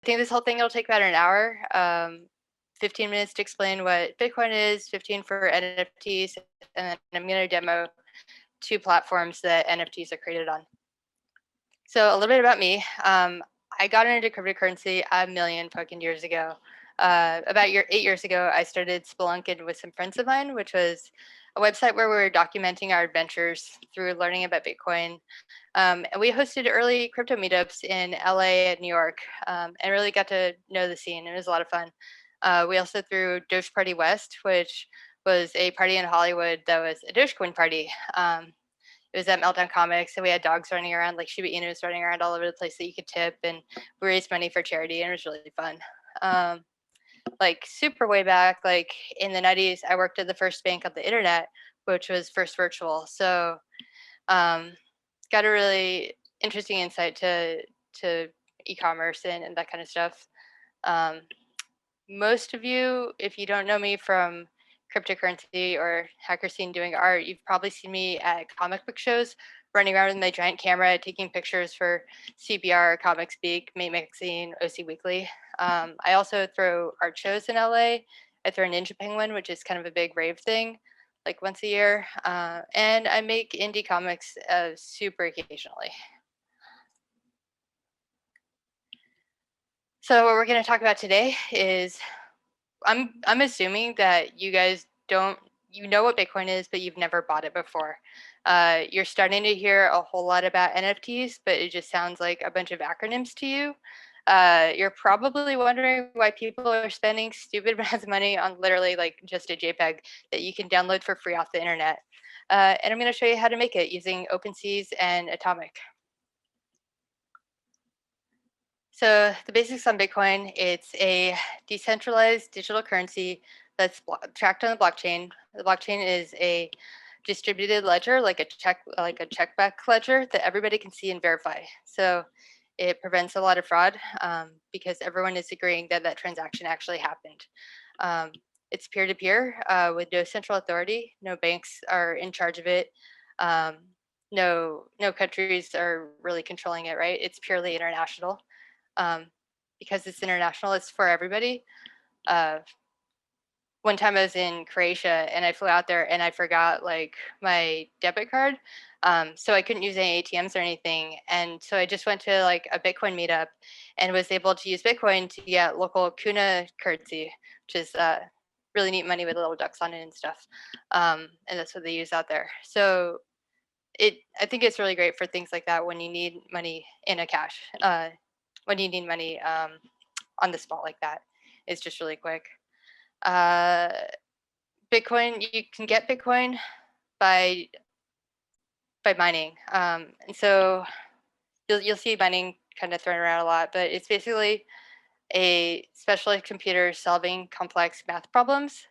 think this whole thing will take about an hour. 15 minutes to explain what Bitcoin is, 15 for NFTs, and then I'm going to demo 2 platforms that NFTs are created on. So a little bit about me. I got into cryptocurrency a million fucking years ago. About 8 years ago, I started Spelunking with some friends of mine, which was a website where we were documenting our adventures through learning about Bitcoin. And we hosted early crypto meetups in LA and New York, and really got to know the scene. It was a lot of fun. We also threw Doge Party West, which was a party in Hollywood that was a Dogecoin party. It was at Meltdown Comics, and we had dogs running around, like Shiba Inus running around all over the place that you could tip, and we raised money for charity, and it was really fun. Like super way back, like in the 90s, I worked at the first bank on the internet, which was First Virtual. So got a really interesting insight to e-commerce and that kind of stuff. Most of you, if you don't know me from cryptocurrency or hacker scene doing art, you've probably seen me at comic book shows running around with my giant camera taking pictures for CBR, Comic Speak, Mate Magazine, OC Weekly. I also throw art shows in LA. I throw Ninja Penguin, which is kind of a big rave thing, like once a year. And I make indie comics super occasionally. So what we're going to talk about today is I'm assuming that you guys you know what Bitcoin is, but you've never bought it before. You're starting to hear a whole lot about NFTs, but it just sounds like a bunch of acronyms to you. You're probably wondering why people are spending stupid amounts of money on literally like just a JPEG that you can download for free off the internet. And I'm going to show you how to make it using OpenSeas and Atomic. So the basics on Bitcoin, it's a decentralized digital currency that's tracked on the blockchain. The blockchain is a distributed ledger, like a checkback ledger that everybody can see and verify. So it prevents a lot of fraud because everyone is agreeing that that transaction actually happened. It's peer-to-peer with no central authority. No banks are in charge of it. No countries are really controlling it, right? It's purely international. Because it's international, it's for everybody. One time I was in Croatia and I flew out there and I forgot like my debit card. So I couldn't use any ATMs or anything. And so I just went to like a Bitcoin meetup and was able to use Bitcoin to get local Kuna currency, which is really neat money with little ducks on it and stuff. And that's what they use out there. So I think it's really great for things like that when you need money in a cash. When you need money on the spot like that. It's just really quick. Bitcoin, you can get Bitcoin by mining, and so you'll see mining kind of thrown around a lot, but it's basically a specialized computer solving complex math problems.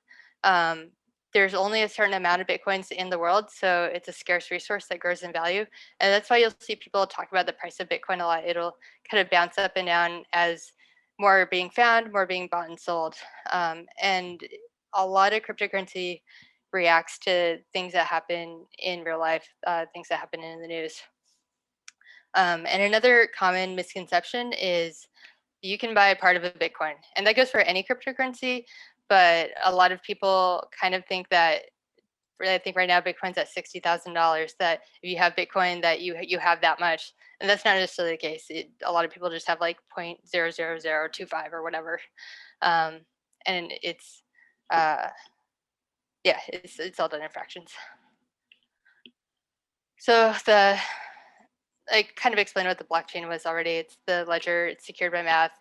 There's only a certain amount of Bitcoins in the world, so it's a scarce resource that grows in value. And that's why you'll see people talk about the price of Bitcoin a lot. It'll kind of bounce up and down as more are being found, more being bought and sold. And a lot of cryptocurrency reacts to things that happen in real life, things that happen in the news. And another common misconception is you can buy a part of a Bitcoin. And that goes for any cryptocurrency, but a lot of people kind of think that I think right now Bitcoin's at $60,000, that if you have Bitcoin that you have that much. And that's not necessarily the case. A lot of people just have like 0.00025 or whatever. And it's yeah, it's all done in fractions. So I kind of explained what the blockchain was already. It's the ledger, it's secured by math.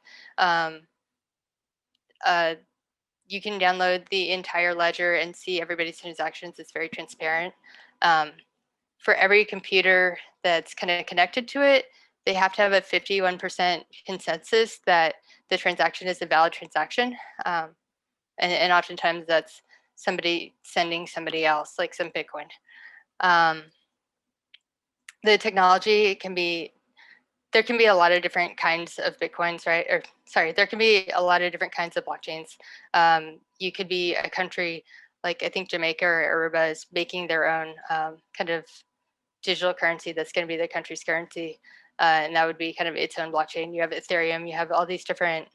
You can download the entire ledger and see everybody's transactions. It's very transparent. For every computer that's kind of connected to it, they have to have a 51% consensus that the transaction is a valid transaction. And oftentimes that's somebody sending somebody else, like some Bitcoin. The technology there can be a lot of different kinds of Bitcoins, right? Or sorry, there can be a lot of different kinds of blockchains. You could be a country like I think Jamaica or Aruba is making their own kind of digital currency that's going to be the country's currency. and that would be kind of its own blockchain. You have Ethereum, you have all these different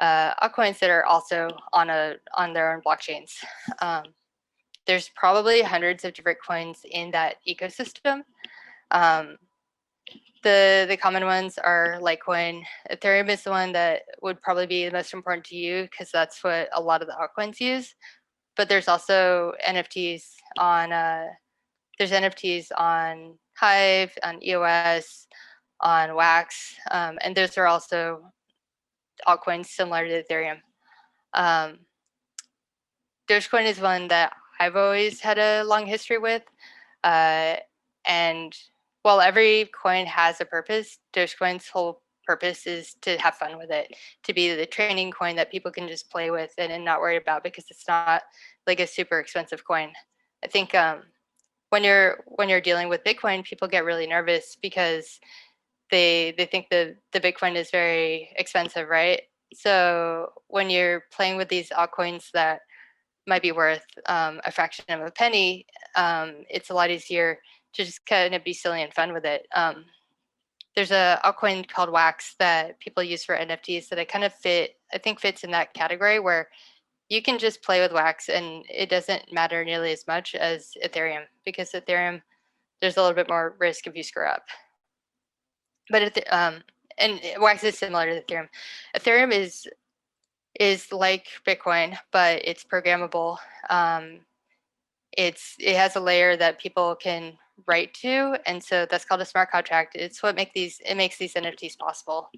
altcoins that are also on their own blockchains. There's probably hundreds of different coins in that ecosystem. The common ones are Litecoin. Ethereum is the one that would probably be the most important to you because that's what a lot of the altcoins use. But there's also NFTs on Hive, on EOS, on Wax, and those are also altcoins similar to Ethereum. Dogecoin is one that I've always had a long history with, and while every coin has a purpose, Dogecoin's whole purpose is to have fun with it, to be the training coin that people can just play with and not worry about because it's not like a super expensive coin. I think when you're dealing with Bitcoin, people get really nervous because they think the Bitcoin is very expensive, right? So when you're playing with these altcoins that might be worth a fraction of a penny, it's a lot easier to just kind of be silly and fun with it. There's a altcoin called Wax that people use for NFTs that I think fits in that category where you can just play with Wax and it doesn't matter nearly as much as Ethereum because Ethereum, there's a little bit more risk if you screw up. But and Wax is similar to Ethereum. Ethereum is like Bitcoin, but it's programmable. It has a layer that people can write to, and so that's called a smart contract. It's what makes these NFTs possible.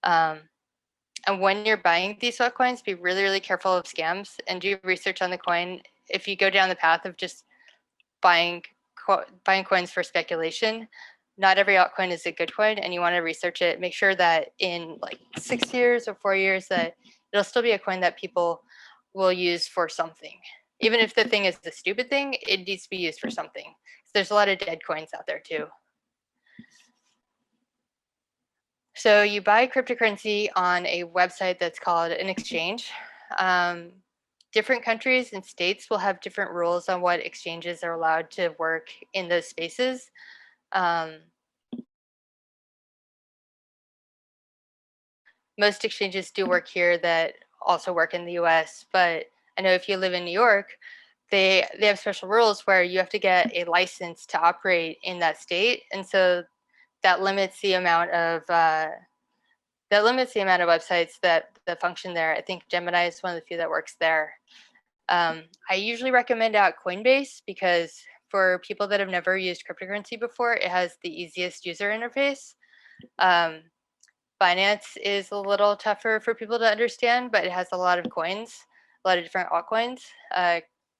And when you're buying these altcoins, be really, really careful of scams and do research on the coin. If you go down the path of just buying coins for speculation, not every altcoin is a good coin, and you want to research it. Make sure that in like 6 years or 4 years that it'll still be a coin that people will use for something. Even if the thing is a stupid thing, it needs to be used for something. There's a lot of dead coins out there too. So you buy cryptocurrency on a website that's called an exchange. Different countries and states will have different rules on what exchanges are allowed to work in those spaces. Most exchanges do work here that also work in the US, but I know if you live in New York, they have special rules where you have to get a license to operate in that state, and so that limits the amount of websites that function there. I think Gemini is one of the few that works there. I usually recommend out Coinbase because for people that have never used cryptocurrency before, it has the easiest user interface. Binance is a little tougher for people to understand, but it has a lot of coins, a lot of different altcoins.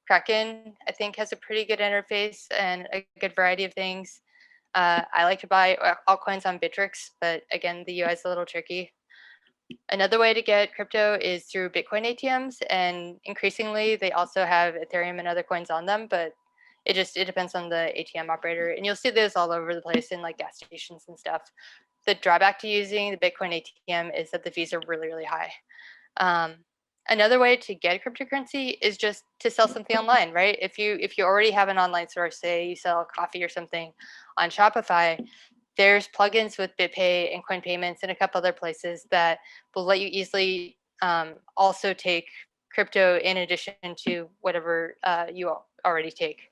Kraken, I think, has a pretty good interface and a good variety of things. I like to buy altcoins on Bittrex, but again, the UI is a little tricky. Another way to get crypto is through Bitcoin ATMs, and increasingly they also have Ethereum and other coins on them, but it depends on the ATM operator, and you'll see those all over the place in like gas stations and stuff. The drawback to using the Bitcoin ATM is that the fees are really, really high. Another way to get cryptocurrency is just to sell something online, right? If you already have an online store, say you sell coffee or something on Shopify, there's plugins with BitPay and Coin Payments and a couple other places that will let you easily also take crypto in addition to whatever you already take.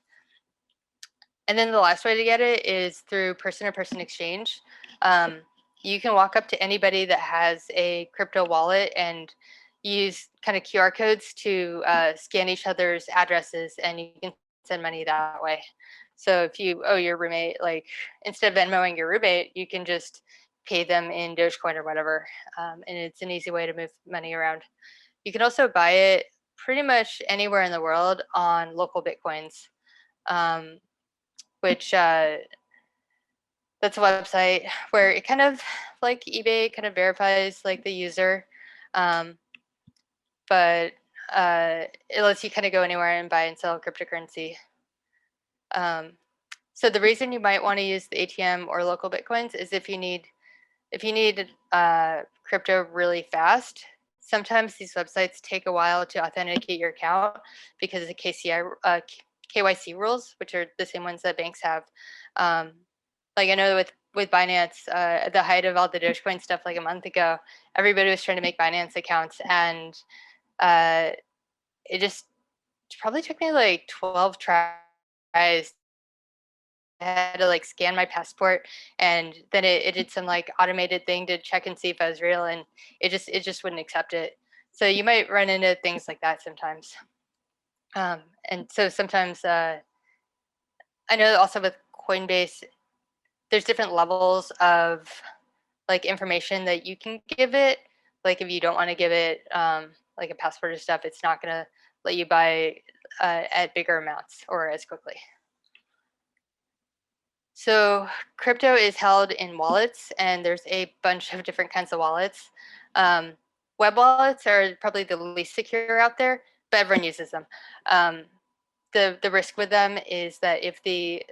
And then the last way to get it is through person-to-person exchange. You can walk up to anybody that has a crypto wallet and use kind of QR codes to scan each other's addresses, and you can send money that way. So if you owe your roommate, like instead of Venmoing your roommate, you can just pay them in Dogecoin or whatever. And it's an easy way to move money around. You can also buy it pretty much anywhere in the world on local Bitcoins, which that's a website where it kind of like eBay kind of verifies like the user, but it lets you kind of go anywhere and buy and sell cryptocurrency. So the reason you might want to use the ATM or local Bitcoins is if you need crypto really fast. Sometimes these websites take a while to authenticate your account because of the KYC rules, which are the same ones that banks have. Like I know with with Binance, at the height of all the Dogecoin stuff like a month ago, everybody was trying to make Binance accounts, and it just probably took me like 12 tries. I had to like scan my passport, and then it did some like automated thing to check and see if I was real, and it just wouldn't accept it. So you might run into things like that sometimes. And so sometimes I know also with Coinbase, there's different levels of like information that you can give it. Like if you don't want to give it like a password or stuff, it's not gonna let you buy at bigger amounts or as quickly. So crypto is held in wallets, and there's a bunch of different kinds of wallets. Web wallets are probably the least secure out there, but everyone uses them. The risk with them is that if the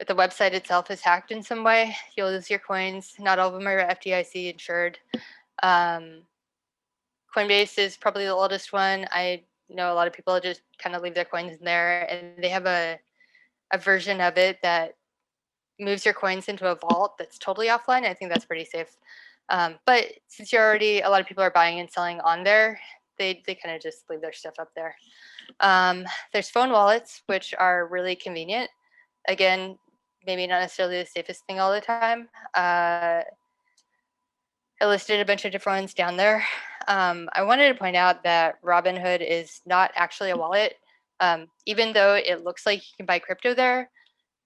website itself is hacked in some way, you'll lose your coins. Not all of them are FDIC insured. Coinbase is probably the oldest one. I know a lot of people just kind of leave their coins in there, and they have a version of it that moves your coins into a vault that's totally offline. I think that's pretty safe. But since you're already, a lot of people are buying and selling on there, they kind of just leave their stuff up there. There's phone wallets, which are really convenient. Again, maybe not necessarily the safest thing all the time. I listed a bunch of different ones down there. I wanted to point out that Robinhood is not actually a wallet. Even though it looks like you can buy crypto there,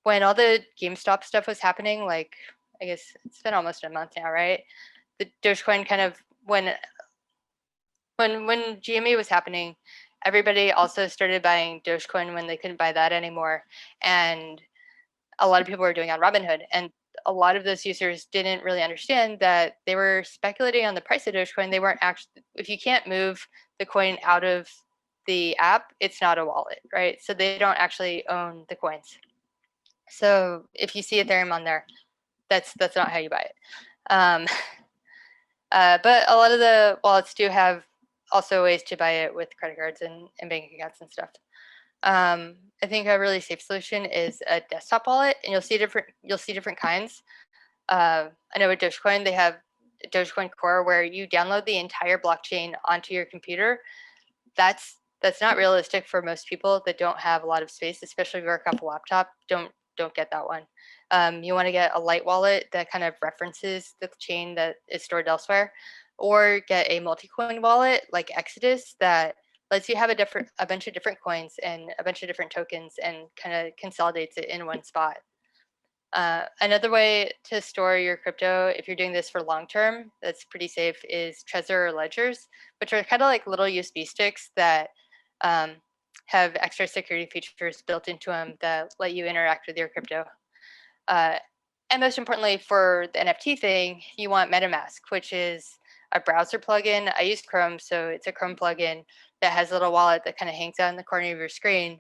when all the GameStop stuff was happening, like I guess it's been almost a month now, right? The Dogecoin kind of when GME was happening, everybody also started buying Dogecoin when they couldn't buy that anymore, and a lot of people were doing on Robinhood, and a lot of those users didn't really understand that they were speculating on the price of Dogecoin. They weren't actually, if you can't move the coin out of the app, it's not a wallet, right? So they don't actually own the coins. So if you see Ethereum on there, that's not how you buy it. But a lot of the wallets do have also ways to buy it with credit cards and bank accounts and stuff. I think a really safe solution is a desktop wallet, and you'll see different kinds. I know with Dogecoin, they have Dogecoin Core, where you download the entire blockchain onto your computer. That's not realistic for most people that don't have a lot of space, especially if you work off a laptop. Don't get that one. You want to get a light wallet that kind of references the chain that is stored elsewhere, or get a multi-coin wallet like Exodus that lets you have a bunch of different coins and a bunch of different tokens and kind of consolidates it in one spot. Another way to store your crypto, if you're doing this for long term, that's pretty safe, is Trezor or Ledgers, which are kind of like little USB sticks that have extra security features built into them that let you interact with your crypto. And most importantly, for the NFT thing, you want MetaMask, which is a browser plugin. I use Chrome, so it's a Chrome plugin that has a little wallet that kind of hangs out in the corner of your screen.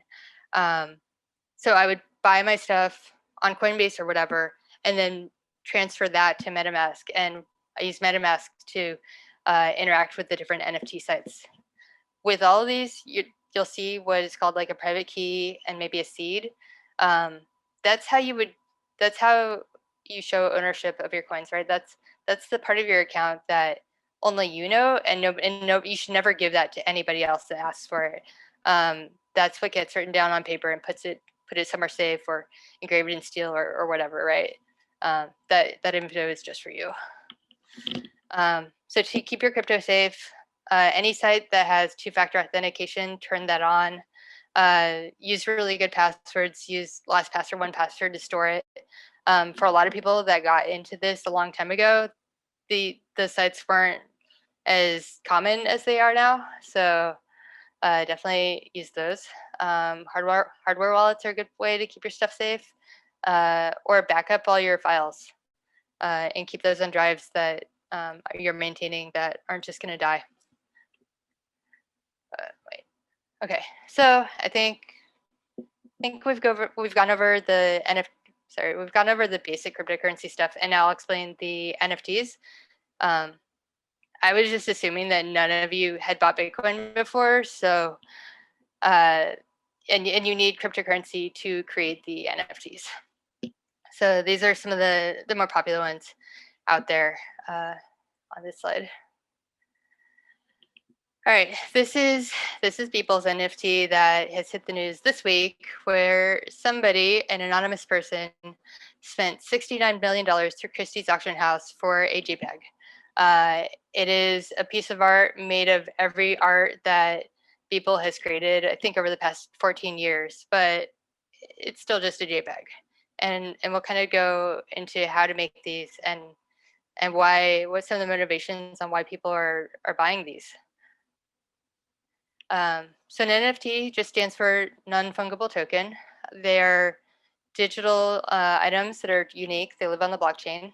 So I would buy my stuff on Coinbase or whatever, and then transfer that to MetaMask. And I use MetaMask to interact with the different NFT sites. With all of these, you'll see what is called like a private key and maybe a seed. That's how you show ownership of your coins, right? That's the part of your account that only you know, and you should never give that to anybody else that asks for it. That's what gets written down on paper and put it somewhere safe or engraved in steel or whatever, right? That info is just for you. So to keep your crypto safe, any site that has two-factor authentication, turn that on. Use really good passwords. Use LastPass or 1Password to store it. For a lot of people that got into this a long time ago, the sites weren't as common as they are now. So definitely use those. Hardware wallets are a good way to keep your stuff safe, or back up all your files and keep those on drives that you're maintaining that aren't just going to die. Wait. Okay, so I think we've gone over the we've gone over the basic cryptocurrency stuff, and now I'll explain the NFTs. I was just assuming that none of you had bought Bitcoin before, so and you need cryptocurrency to create the NFTs. So these are some of the more popular ones out there on this slide. All right, this is Beeple's NFT that has hit the news this week, where somebody, an anonymous person, spent $69 million through Christie's auction house for a JPEG. It is a piece of art made of every art that Beeple has created, I think, over the past 14 years, but it's still just a JPEG. And we'll kind of go into how to make these and what some of the motivations on why people are buying these. So an NFT just stands for non-fungible token. They're digital items that are unique. They live on the blockchain.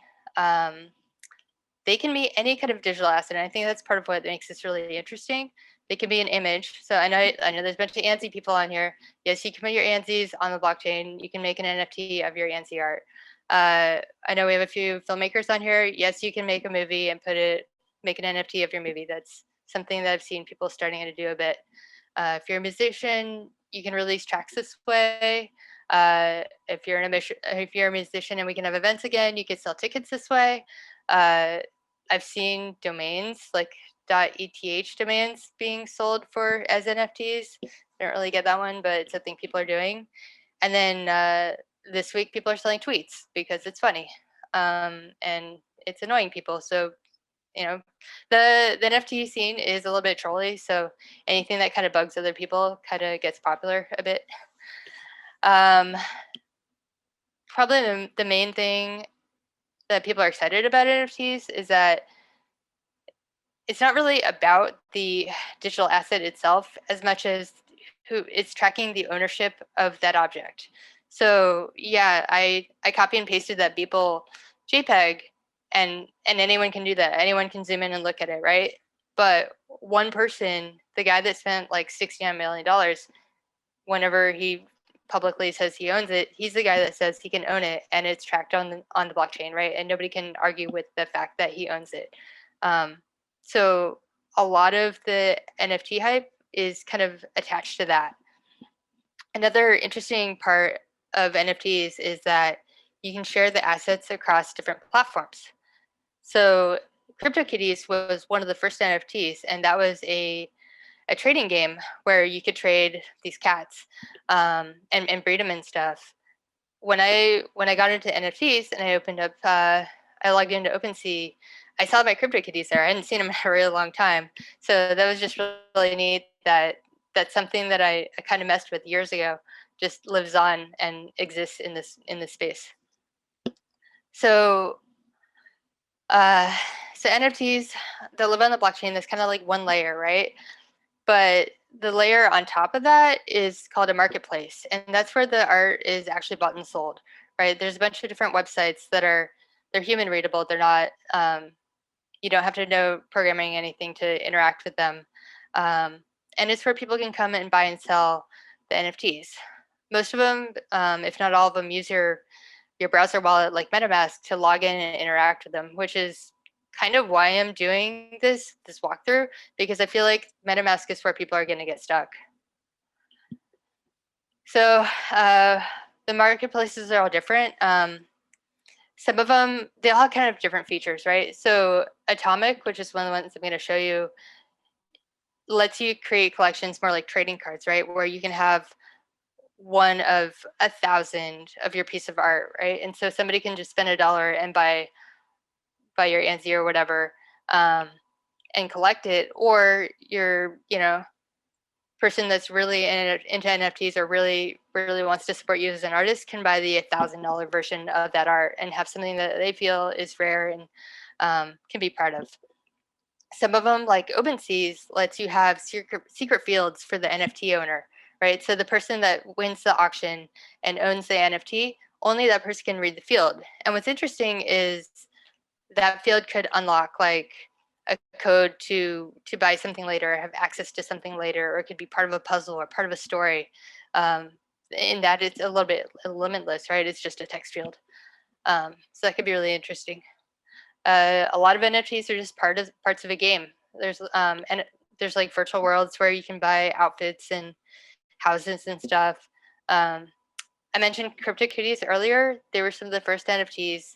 They can be any kind of digital asset, and I think that's part of what makes this really interesting. They can be an image. So I know there's a bunch of ANSI people on here. Yes, you can put your ANSIs on the blockchain. You can make an NFT of your ANSI art. I know we have a few filmmakers on here. Yes, you can make a movie and make an NFT of your movie. That's something that I've seen people starting to do a bit. If you're a musician, you can release tracks this way. If you're a musician and we can have events again, you can sell tickets this way. I've seen domains like .eth domains being sold as NFTs. I don't really get that one, but it's something people are doing. And then this week, people are selling tweets because it's funny and it's annoying people. So the NFT scene is a little bit trolly, so anything that kind of bugs other people kind of gets popular a bit. Probably the main thing that people are excited about NFTs is that it's not really about the digital asset itself as much as who it's tracking the ownership of that object. So yeah, I copy and pasted that Beeple JPEG, and anyone can do that. Anyone can zoom in and look at it, right? But one person, the guy that spent like $69 million, whenever he publicly says he owns it, he's the guy that says he can own it, and it's tracked on the blockchain, right? And nobody can argue with the fact that he owns it. So a lot of the NFT hype is kind of attached to that. Another interesting part of NFTs is that you can share the assets across different platforms. So CryptoKitties was one of the first NFTs, and that was a trading game where you could trade these cats and breed them and stuff. When I got into NFTs and I opened up, I logged into OpenSea, I saw my CryptoKitties there. I hadn't seen them in a really long time, so that was just really neat. That's something that I kind of messed with years ago, just lives on and exists in this space. So so NFTs, they live on the blockchain. That's kind of like one layer, right? But the layer on top of that is called a marketplace, and that's where the art is actually bought and sold, right? There's a bunch of different websites they're human readable. They're not you don't have to know programming anything to interact with them, and it's where people can come and buy and sell the NFTs. Most of them, if not all of them, use your browser wallet like MetaMask to log in and interact with them, which is kind of why I'm doing this walkthrough, because I feel like MetaMask is where people are going to get stuck. So the marketplaces are all different. Some of them, they all have kind of different features, right? So Atomic, which is one of the ones I'm going to show you, lets you create collections more like trading cards, right? Where you can have one of 1,000 of your piece of art, right? And so somebody can just spend $1 and buy your ANSI or whatever, and collect it, or your person that's really into NFTs or really wants to support you as an artist can buy the $1,000 version of that art and have something that they feel is rare and can be proud of. Some of them, like OpenSeas, lets you have secret fields for the NFT owner, right? So the person that wins the auction and owns the NFT, only that person can read the field. And what's interesting is that field could unlock like a code to buy something later, or have access to something later, or it could be part of a puzzle or part of a story. In that it's a little bit limitless, right? It's just a text field. So that could be really interesting. A lot of NFTs are just parts of a game. There's like virtual worlds where you can buy outfits and houses and stuff. I mentioned CryptoKitties earlier. They were some of the first NFTs.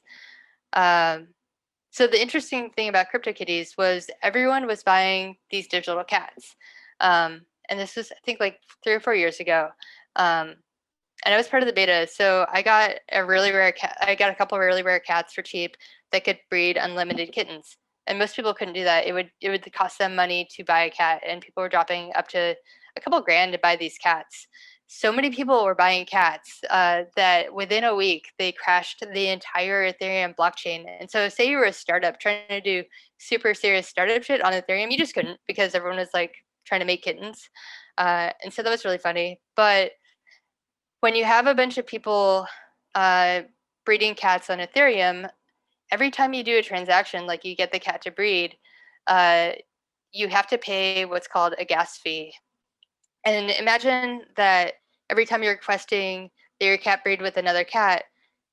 So the interesting thing about CryptoKitties was everyone was buying these digital cats. And this was, I think, like 3 or 4 years ago. And I was part of the beta, so I got a really rare cat. I got a couple of really rare cats for cheap that could breed unlimited kittens. And most people couldn't do that. It would cost them money to buy a cat, and people were dropping up to a couple grand to buy these cats. So many people were buying cats that within a week they crashed the entire Ethereum blockchain. And so, say you were a startup trying to do super serious startup shit on Ethereum, you just couldn't because everyone was like trying to make kittens. And so that was really funny. But when you have a bunch of people uh, breeding cats on Ethereum, every time you do a transaction, like you get the cat to breed, uh, you have to pay what's called a gas fee. And imagine that every time you're requesting that your cat breed with another cat,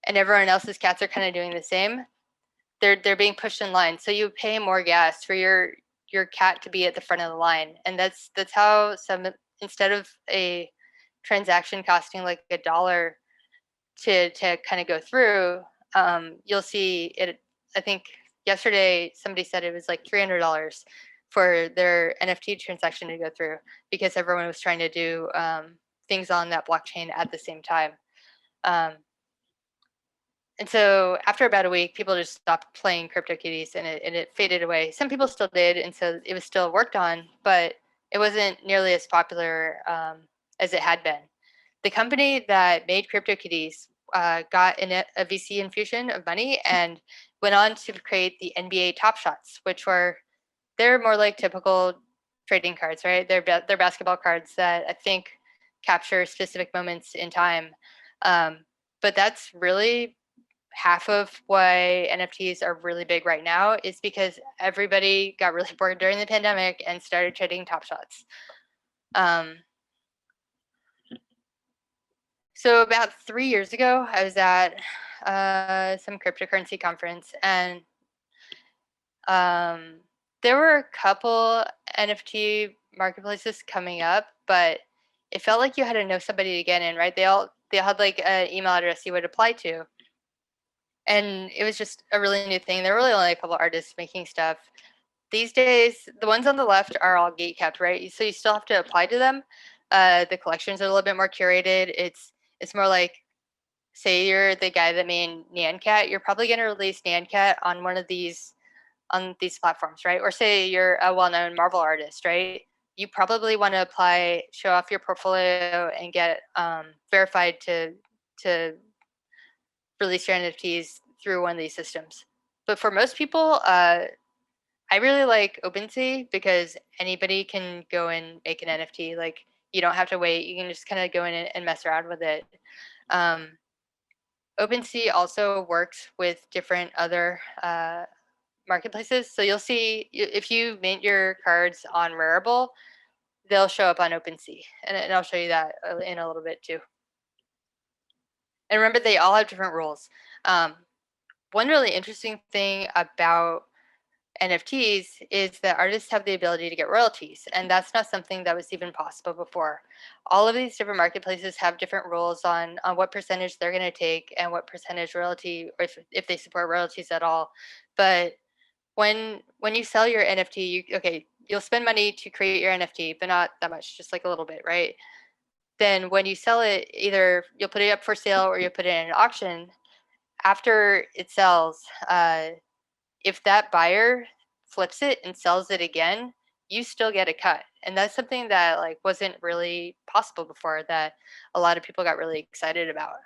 and everyone else's cats are kind of doing the same, they're being pushed in line. So you pay more gas for your cat to be at the front of the line, and that's how some, instead of a transaction costing like $1 to kind of go through, you'll see it. I think yesterday somebody said it was like $300 for their NFT transaction to go through because everyone was trying to do things on that blockchain at the same time. Um, and so after about a week, people just stopped playing CryptoKitties, and it faded away. Some people still did, and so it was still worked on, but it wasn't nearly as popular as it had been. The company that made CryptoKitties got a VC infusion of money and went on to create the NBA Top Shots, which they're more like typical trading cards, right? They're basketball cards that I think capture specific moments in time. But that's really half of why NFTs are really big right now is because everybody got really bored during the pandemic and started trading Top Shots. So about 3 years ago, I was at some cryptocurrency conference, and um, there were a couple NFT marketplaces coming up, but it felt like you had to know somebody to get in, right? They all had like an email address you would apply to, and it was just a really new thing. There were really only a couple artists making stuff. These days, the ones on the left are all gate kept, right? So you still have to apply to them. The collections are a little bit more curated. It's more like, say you're the guy that made Nyan Cat, you're probably going to release Nyan Cat on one of these platforms, right? Or say you're a well-known Marvel artist, right? You probably want to apply, show off your portfolio, and get verified to release your NFTs through one of these systems. But for most people, I really like OpenSea because anybody can go and make an NFT. Like you don't have to wait; you can just kind of go in and mess around with it. Um, OpenSea also works with different other marketplaces. So you'll see if you mint your cards on Rarible, they'll show up on OpenSea, and I'll show you that in a little bit too. And remember, they all have different rules. Um, One really interesting thing about NFTs is that artists have the ability to get royalties, and that's not something that was even possible before. All of these different marketplaces have different rules on what percentage they're going to take and what percentage royalty, or if they support royalties at all. But when you sell your NFT, you'll spend money to create your NFT, but not that much, just like a little bit, right? Then when you sell it, either you'll put it up for sale or you'll put it in an auction. After it sells, if that buyer flips it and sells it again, you still get a cut. And that's something that like wasn't really possible before that a lot of people got really excited about.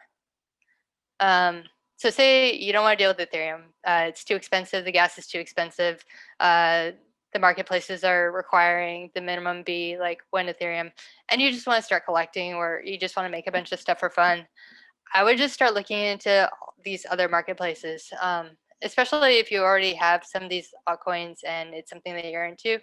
Um, so say you don't want to deal with Ethereum. It's too expensive. The gas is too expensive. Uh, the marketplaces are requiring the minimum be like 1 Ethereum, and you just want to start collecting, or you just want to make a bunch of stuff for fun. I would just start looking into these other marketplaces, especially if you already have some of these altcoins and it's something that you're into.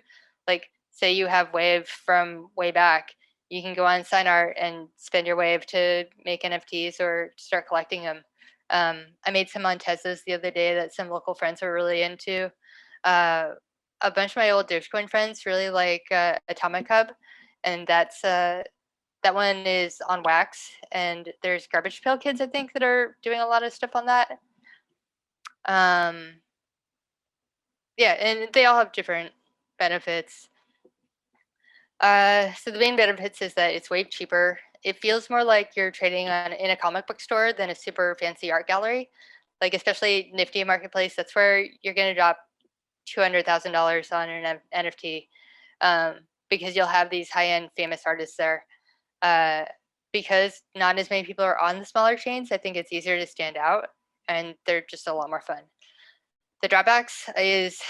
Like, say you have Wave from way back, you can go on Sign Art and spend your Wave to make NFTs or start collecting them. I made some on Teslas the other day that some local friends were really into. Uh, a bunch of my old Dogecoin friends really like Atomic Hub, and that's That one is on Wax, and there's Garbage Pail Kids, I think, that are doing a lot of stuff on that. Yeah, and they all have different benefits. So the main benefits is that it's way cheaper. It feels more like you're trading in a comic book store than a super fancy art gallery. Like especially Nifty Marketplace, that's where you're going to drop $200,000 on an NFT, because you'll have these high-end famous artists there. Because not as many people are on the smaller chains, I think it's easier to stand out, and they're just a lot more fun. The drawbacks is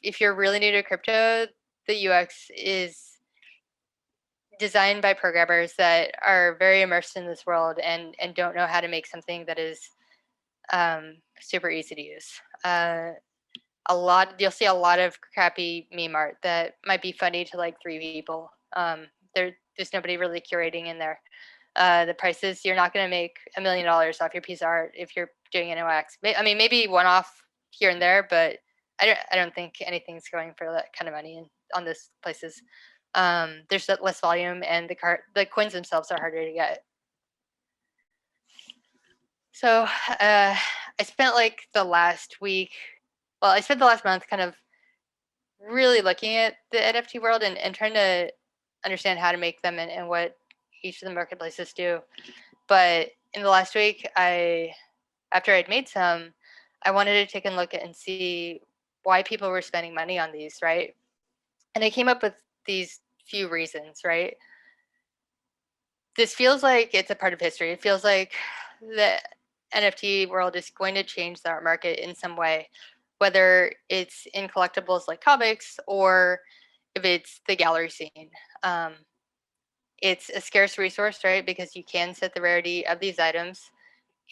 if you're really new to crypto, the UX is designed by programmers that are very immersed in this world and don't know how to make something that is super easy to use. You'll see a lot of crappy meme art that might be funny to like 3 people. There's nobody really curating in there. The prices, you're not going to make $1 million off your piece of art if you're doing an OX. I mean, maybe one off here and there, but I don't think anything's going for that kind of money on those places. There's less volume, and the coins themselves are harder to get. So I spent like the last week, well, I spent the last month kind of really looking at the NFT world and trying to understand how to make them and what each of the marketplaces do. But in the last week, after I'd made some, I wanted to take a look and see why people were spending money on these, right? And I came up with these few reasons, right? This feels like it's a part of history. It feels like the NFT world is going to change the art market in some way, whether it's in collectibles like comics or if it's the gallery scene. It's a scarce resource, right? Because you can set the rarity of these items,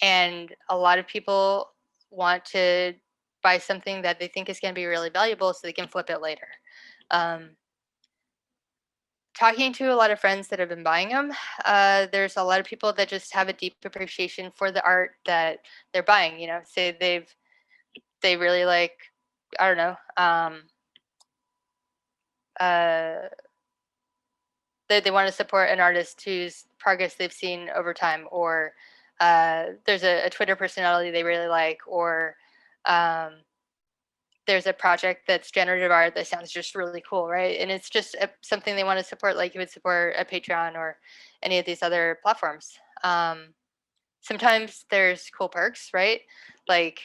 and a lot of people want to buy something that they think is going to be really valuable so they can flip it later. Talking to a lot of friends that have been buying them, there's a lot of people that just have a deep appreciation for the art that they're buying. You know, say they really like, I don't know, uh, they want to support an artist whose progress they've seen over time, or there's a Twitter personality they really like, or um, there's a project that's generative art that sounds just really cool, right? And it's just something they want to support, like you would support a Patreon or any of these other platforms. Sometimes there's cool perks, right? Like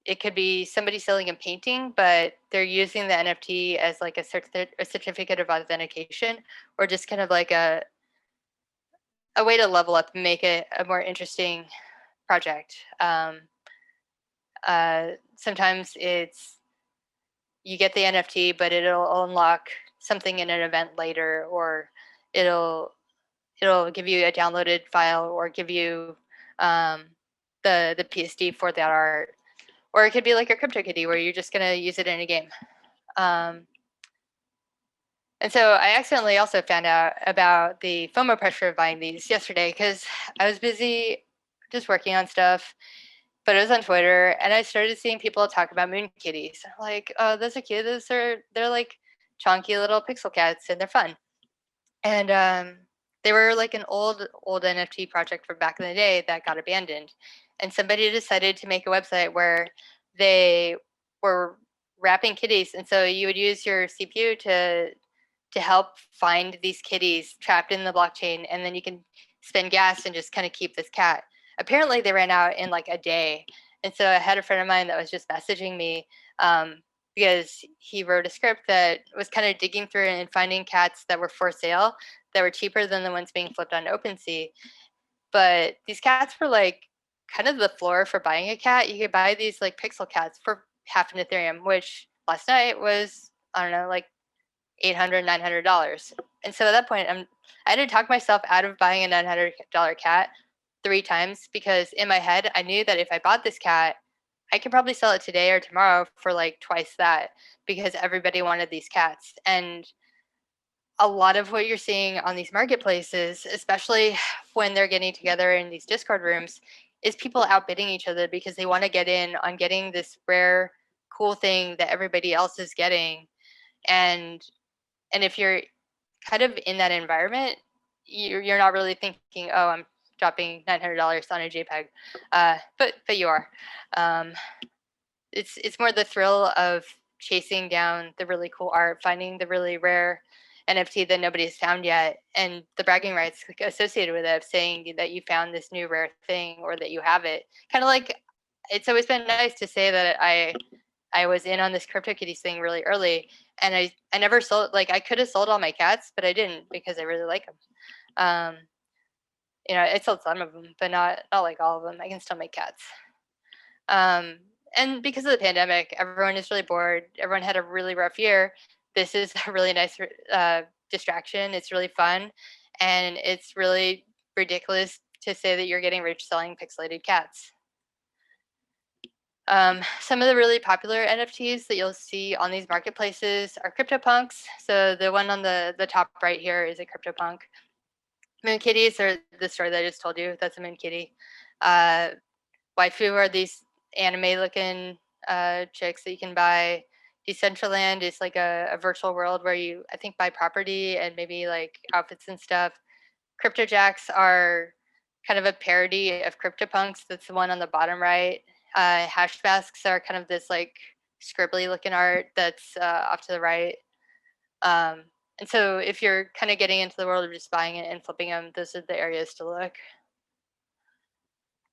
it could be somebody selling a painting, but they're using the NFT as like a certificate of authentication, or just kind of like a way to level up and make it a more interesting project. Sometimes it's you get the NFT, but it'll unlock something in an event later, or it'll give you a downloaded file, or give you um, the PSD for that art, or it could be like a CryptoKitty where you're just gonna use it in a game. And so I accidentally also found out about the FOMO pressure of buying these yesterday because I was busy just working on stuff, but it was on Twitter, and I started seeing people talk about moon kitties. I'm like, oh, those are cute. They're like chunky little pixel cats, and they're fun. And they were like an old NFT project from back in the day that got abandoned, and somebody decided to make a website where they were wrapping kitties, and so you would use your CPU to help find these kitties trapped in the blockchain, and then you can spend gas and just kind of keep this cat. Apparently, they ran out in like a day, and so I had a friend of mine that was just messaging me because he wrote a script that was kind of digging through and finding cats that were for sale that were cheaper than the ones being flipped on OpenSea. But these cats were like kind of the floor for buying a cat. You could buy these like pixel cats for half an Ethereum, which last night was, I don't know, like $800, $900. And so at that point, I had to talk myself out of buying a $900 cat 3 times, because in my head, I knew that if I bought this cat, I could probably sell it today or tomorrow for like twice that, because everybody wanted these cats. And a lot of what you're seeing on these marketplaces, especially when they're getting together in these Discord rooms, is people outbidding each other because they want to get in on getting this rare, cool thing that everybody else is getting. And if you're kind of in that environment, you're not really thinking, oh, I'm dropping $900 on a JPEG, but you are. Um, it's more the thrill of chasing down the really cool art, finding the really rare NFT that nobody's found yet, and the bragging rights associated with it, saying that you found this new rare thing or that you have it. Kind of like it's always been nice to say that I was in on this CryptoKitties thing really early, and I never sold. Like I could have sold all my cats, but I didn't because I really like them. Um, I sold some of them, but not like all of them. I can still make cats. Um, and because of the pandemic, everyone is really bored. Everyone had a really rough year. This is a really nice distraction. It's really fun, and it's really ridiculous to say that you're getting rich selling pixelated cats. Some of the really popular NFTs that you'll see on these marketplaces are CryptoPunks. So the one on the top right here is a CryptoPunk. Moon Kitties are the story that I just told you. That's a Moon Kitty. Uh, Waifu are these anime-looking chicks that you can buy. Decentraland is like a virtual world where you, I think, buy property and maybe like outfits and stuff. Cryptojacks are kind of a parody of CryptoPunks. That's the one on the bottom right. Hashmasks are kind of this like scribbly looking art that's off to the right. Um, and so if you're kind of getting into the world of just buying it and flipping them, those are the areas to look.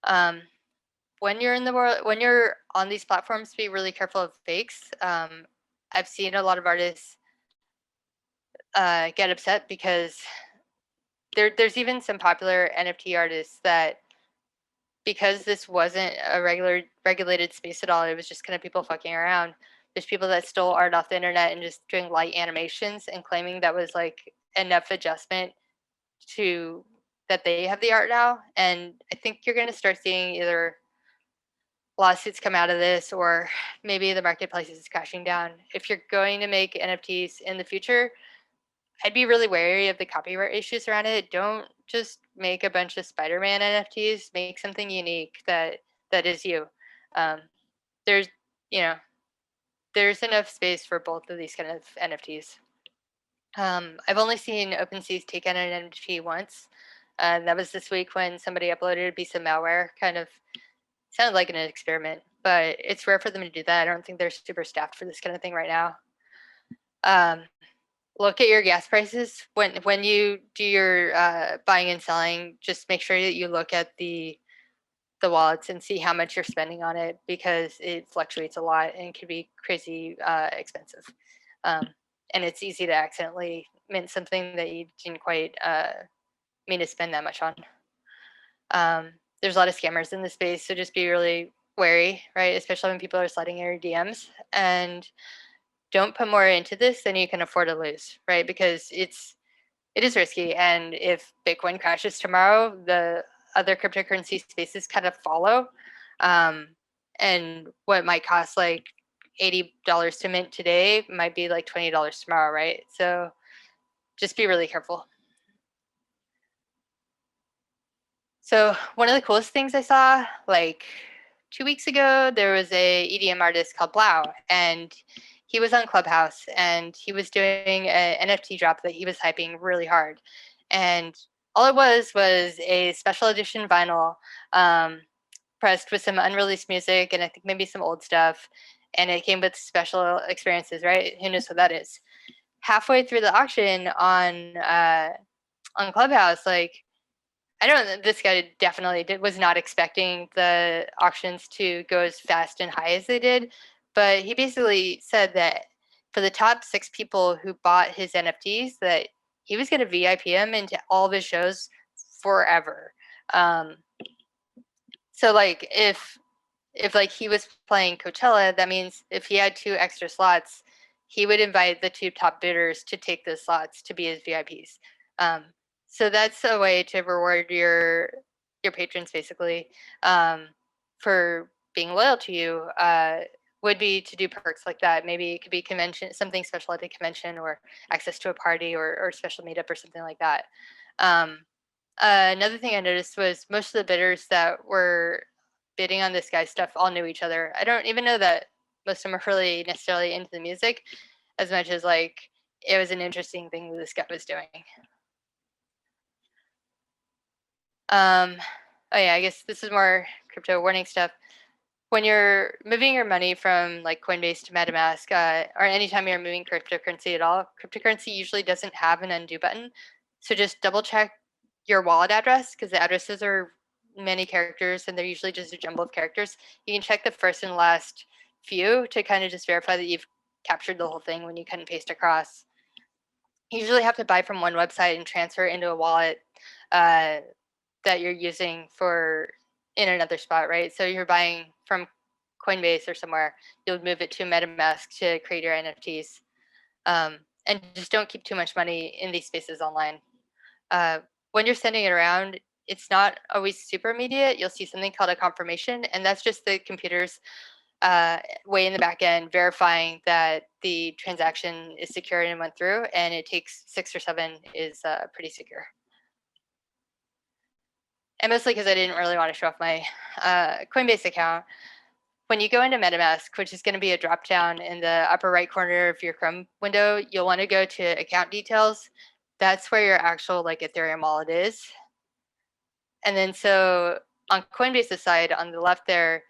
Um, when you're in the world, when you're on these platforms, be really careful of fakes. I've seen a lot of artists get upset because there's even some popular NFT artists that, because this wasn't a regulated space at all, it was just kind of people fucking around. There's people that stole art off the internet and just doing light animations and claiming that was like enough adjustment to that they have the art now. And I think you're going to start seeing either lawsuits come out of this or maybe the marketplace is crashing down. If you're going to make NFTs in the future, I'd be really wary of the copyright issues around it. Don't just make a bunch of Spider-Man NFTs. Make something unique that is you. Um, there's you know there's enough space for both of these kind of NFTs. I've only seen OpenSea's take on an NFT once. That was this week when somebody uploaded a piece of malware. Kind of sounded like an experiment, but it's rare for them to do that. I don't think they're super staffed for this kind of thing right now. Um, Look at your gas prices when you do your buying and selling. Just make sure that you look at the wallets and see how much you're spending on it because it fluctuates a lot and can be crazy expensive. Um, and it's easy to accidentally mint something that you didn't quite mean to spend that much on. There's a lot of scammers in the space, so just be really wary, right? Especially when people are sliding in your DMs. And don't put more into this than you can afford to lose, right? Because it is risky. And if Bitcoin crashes tomorrow, the other cryptocurrency spaces kind of follow. Um, and what might cost like $80 to mint today might be like $20 tomorrow, right? So just be really careful. So one of the coolest things I saw, like 2 weeks ago, there was a EDM artist called Blau, and he was on Clubhouse, and he was doing an NFT drop that he was hyping really hard. And all it was a special edition vinyl pressed with some unreleased music and I think maybe some old stuff. And it came with special experiences, right? Who knows what that is? Halfway through the auction on Clubhouse, like I don't know. This guy definitely was not expecting the auctions to go as fast and high as they did, but he basically said that for the top 6 people who bought his NFTs, that he was going to VIP them into all of his shows forever. Um, so like if like he was playing Coachella, that means if he had 2 extra slots, he would invite the 2 top bidders to take those slots to be his VIPs. Um, so that's a way to reward your patrons basically for being loyal to you. Would be to do perks like that. Maybe it could be convention, something special at a convention, or access to a party, or special meetup, or something like that. Um, Another thing I noticed was most of the bidders that were bidding on this guy's stuff all knew each other. I don't even know that most of them are really necessarily into the music as much as like it was an interesting thing that this guy was doing. Oh yeah, I guess this is more crypto warning stuff. When you're moving your money from like Coinbase to MetaMask, or anytime you're moving cryptocurrency at all, cryptocurrency usually doesn't have an undo button. So just double check your wallet address, because the addresses are many characters and they're usually just a jumble of characters. You can check the first and last few to kind of just verify that you've captured the whole thing when you cut and paste across. You usually have to buy from one website and transfer it into a wallet uh, that you're using for in another spot, right? So you're buying from Coinbase or somewhere, you'll move it to MetaMask to create your NFTs. And just don't keep too much money in these spaces online. When you're sending it around, it's not always super immediate. You'll see something called a confirmation, and that's just the computer's way in the back end verifying that the transaction is secure and went through, and it takes 6 or 7 is pretty secure. And mostly because I didn't really want to show off my Coinbase account. When you go into MetaMask, which is going to be a drop down in the upper right corner of your Chrome window, you'll want to go to account details. That's where your actual like Ethereum wallet is. And then so on Coinbase's side on the left there,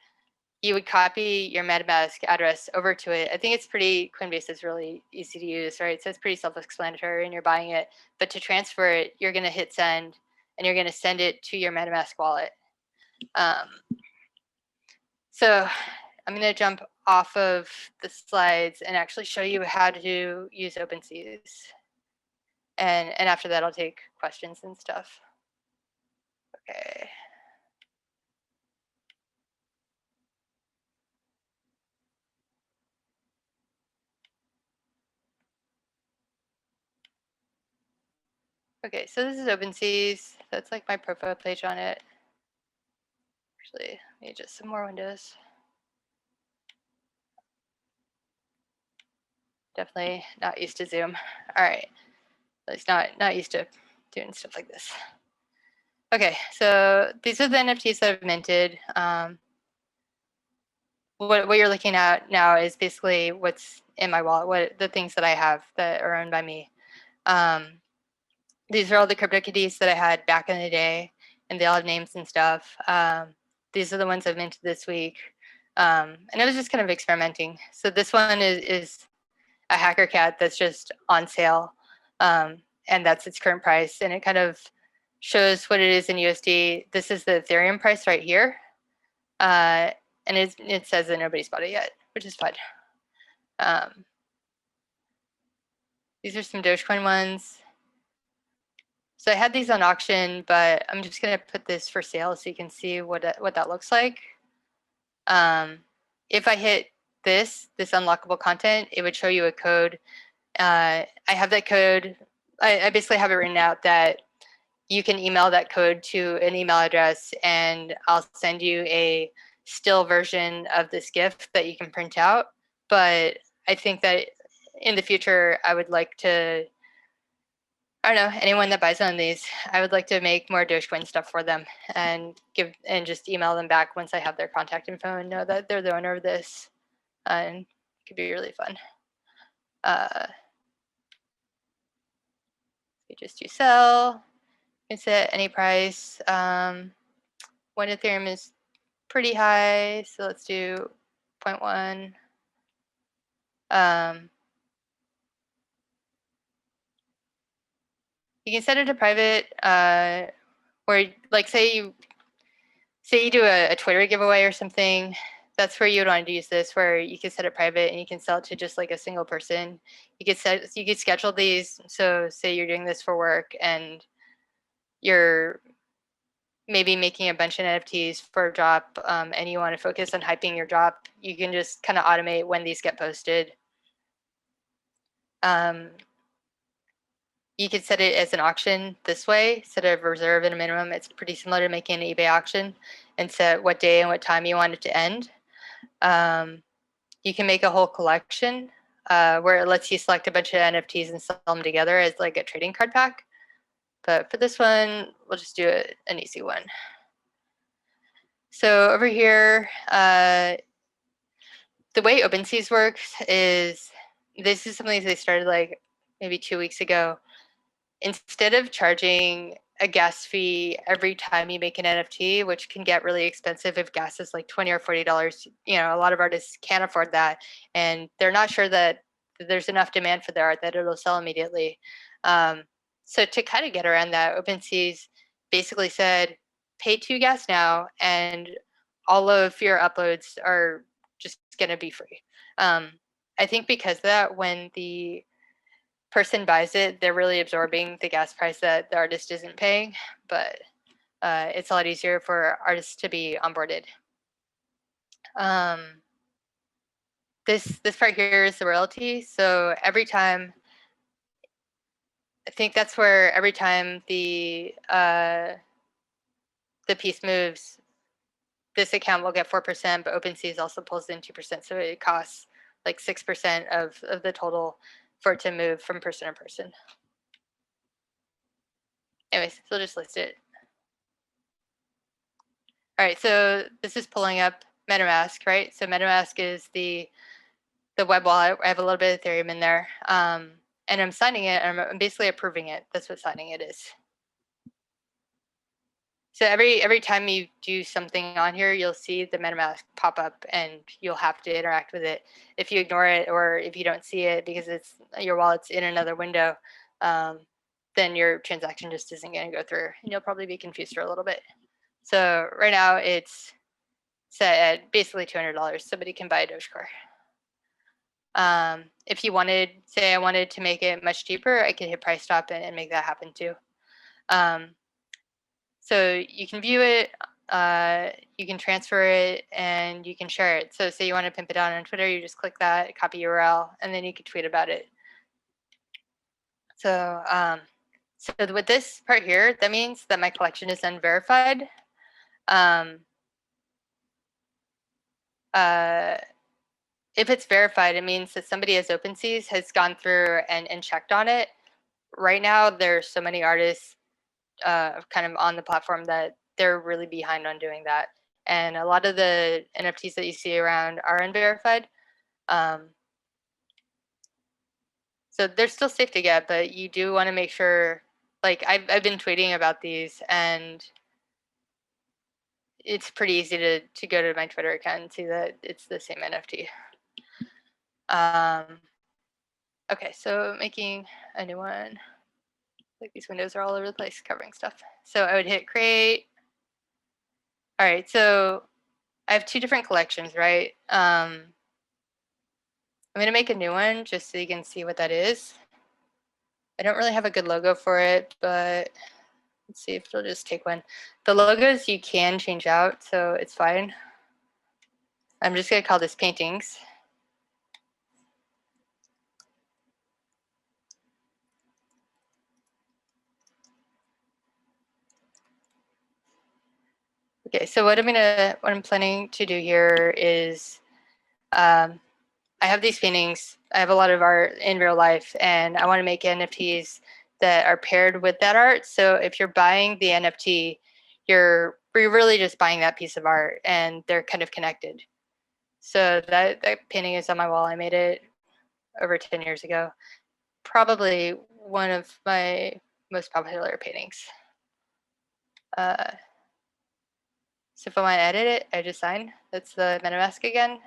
you would copy your MetaMask address over to it. I think it's pretty, Coinbase is really easy to use, right? So it's pretty self-explanatory and you're buying it. But to transfer it, you're going to hit send and you're going to send it to your MetaMask wallet. So I'm going to jump off of the slides and actually show you how to use OpenSeas. And after that, I'll take questions and stuff. Okay. Okay, so this is OpenSeas. That's like my profile page on it. Actually, let me just some more windows. Definitely not used to Zoom. All right, at least not used to doing stuff like this. Okay, so these are the NFTs that I've minted. What you're looking at now is basically what's in my wallet, what the things that I have that are owned by me. These are all the CryptoKitties that I had back in the day, and they all have names and stuff. These are the ones I've minted this week. And I was just kind of experimenting. So this one is a hacker cat that's just on sale, and that's its current price. And it kind of shows what it is in USD. This is the Ethereum price right here. And it says that nobody's bought it yet, which is fun. These are some Dogecoin ones. So I had these on auction, but I'm just going to put this for sale so you can see what that looks like. If I hit this unlockable content, it would show you a code. I have that code. I basically have it written out that you can email that code to an email address, and I'll send you a still version of this GIF that you can print out. But I think that in the future, I would like to, I don't know, anyone that buys one of these, I would like to make more Dogecoin stuff for them and just email them back once I have their contact info and know that they're the owner of this. And it could be really fun. You just do sell, you can set any price. When Ethereum is pretty high, so let's do 0.1. You can set it to private, where like say you do a Twitter giveaway or something. That's where you would want to use this, where you can set it private and you can sell it to just like a single person. You could schedule these. So say you're doing this for work and you're maybe making a bunch of NFTs for a drop, and you want to focus on hyping your drop, you can just kind of automate when these get posted. You could set it as an auction this way, set a reserve and a minimum. It's pretty similar to making an eBay auction, and set what day and what time you want it to end. You can make a whole collection where it lets you select a bunch of NFTs and sell them together as like a trading card pack. But for this one, we'll just do an easy one. So over here, the way OpenSeas works is, this is something they started like maybe 2 weeks ago. Instead of charging a gas fee every time you make an NFT, which can get really expensive if gas is like $20 or $40. A lot of artists can't afford that, and they're not sure that there's enough demand for their art that it'll sell immediately. So to kind of get around that, OpenSea's basically said, pay 2 gas now, and all of your uploads are just going to be free. I think because of that, when the person buys it, they're really absorbing the gas price that the artist isn't paying, but it's a lot easier for artists to be onboarded. This part here is the royalty. So every time, I think that's where every time the piece moves, this account will get 4%, but OpenSea also pulls in 2%. So it costs like 6% of the total for it to move from person to person. Anyways, so we'll just list it. All right, so this is pulling up MetaMask, right? So MetaMask is the web wallet. I have a little bit of Ethereum in there, and I'm signing it. I'm basically approving it. That's what signing it is. So every time you do something on here, you'll see the MetaMask pop up, and you'll have to interact with it. If you ignore it, or if you don't see it because it's your wallet's in another window, then your transaction just isn't going to go through, and you'll probably be confused for a little bit. So right now it's set at basically $200. Somebody can buy a Dogecoin. If you wanted, say I wanted to make it much cheaper, I could hit price stop and make that happen too. So you can view it, you can transfer it, and you can share it. So say you want to pimp it out on Twitter, you just click that, copy URL, and then you can tweet about it. So, so with this part here, that means that my collection is unverified. If it's verified, it means that somebody as OpenSeas has gone through and checked on it. Right now, there's so many artists kind of on the platform that they're really behind on doing that. And a lot of the NFTs that you see around are unverified. So they're still safe to get, but you do want to make sure, like I've been tweeting about these, and it's pretty easy to go to my Twitter account and see that it's the same NFT. Okay, so making a new one. Like these windows are all over the place covering stuff. So I would hit create. All right, so I have 2 different collections, right? I'm gonna make a new one just so you can see what that is. I don't really have a good logo for it, but let's see if it'll just take one. The logos you can change out, so it's fine. I'm just gonna call this paintings. Okay, so what I'm planning to do here is, I have these paintings. I have a lot of art in real life, and I want to make NFTs that are paired with that art. So if you're buying the NFT, you're really just buying that piece of art, and they're kind of connected. So that painting is on my wall. I made it over 10 years ago. Probably one of my most popular paintings. So if I want to edit it, I just sign. That's the MetaMask again.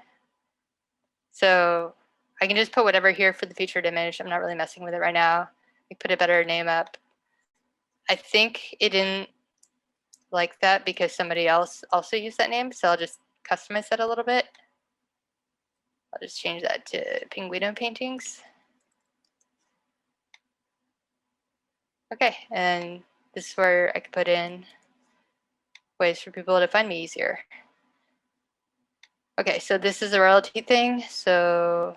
So I can just put whatever here for the featured image. I'm not really messing with it right now. I put a better name up. I think it didn't like that because somebody else also used that name. So I'll just customize that a little bit. I'll just change that to Pinguino Paintings. Okay, and this is where I could put in ways for people to find me easier. Okay, so this is a royalty thing. So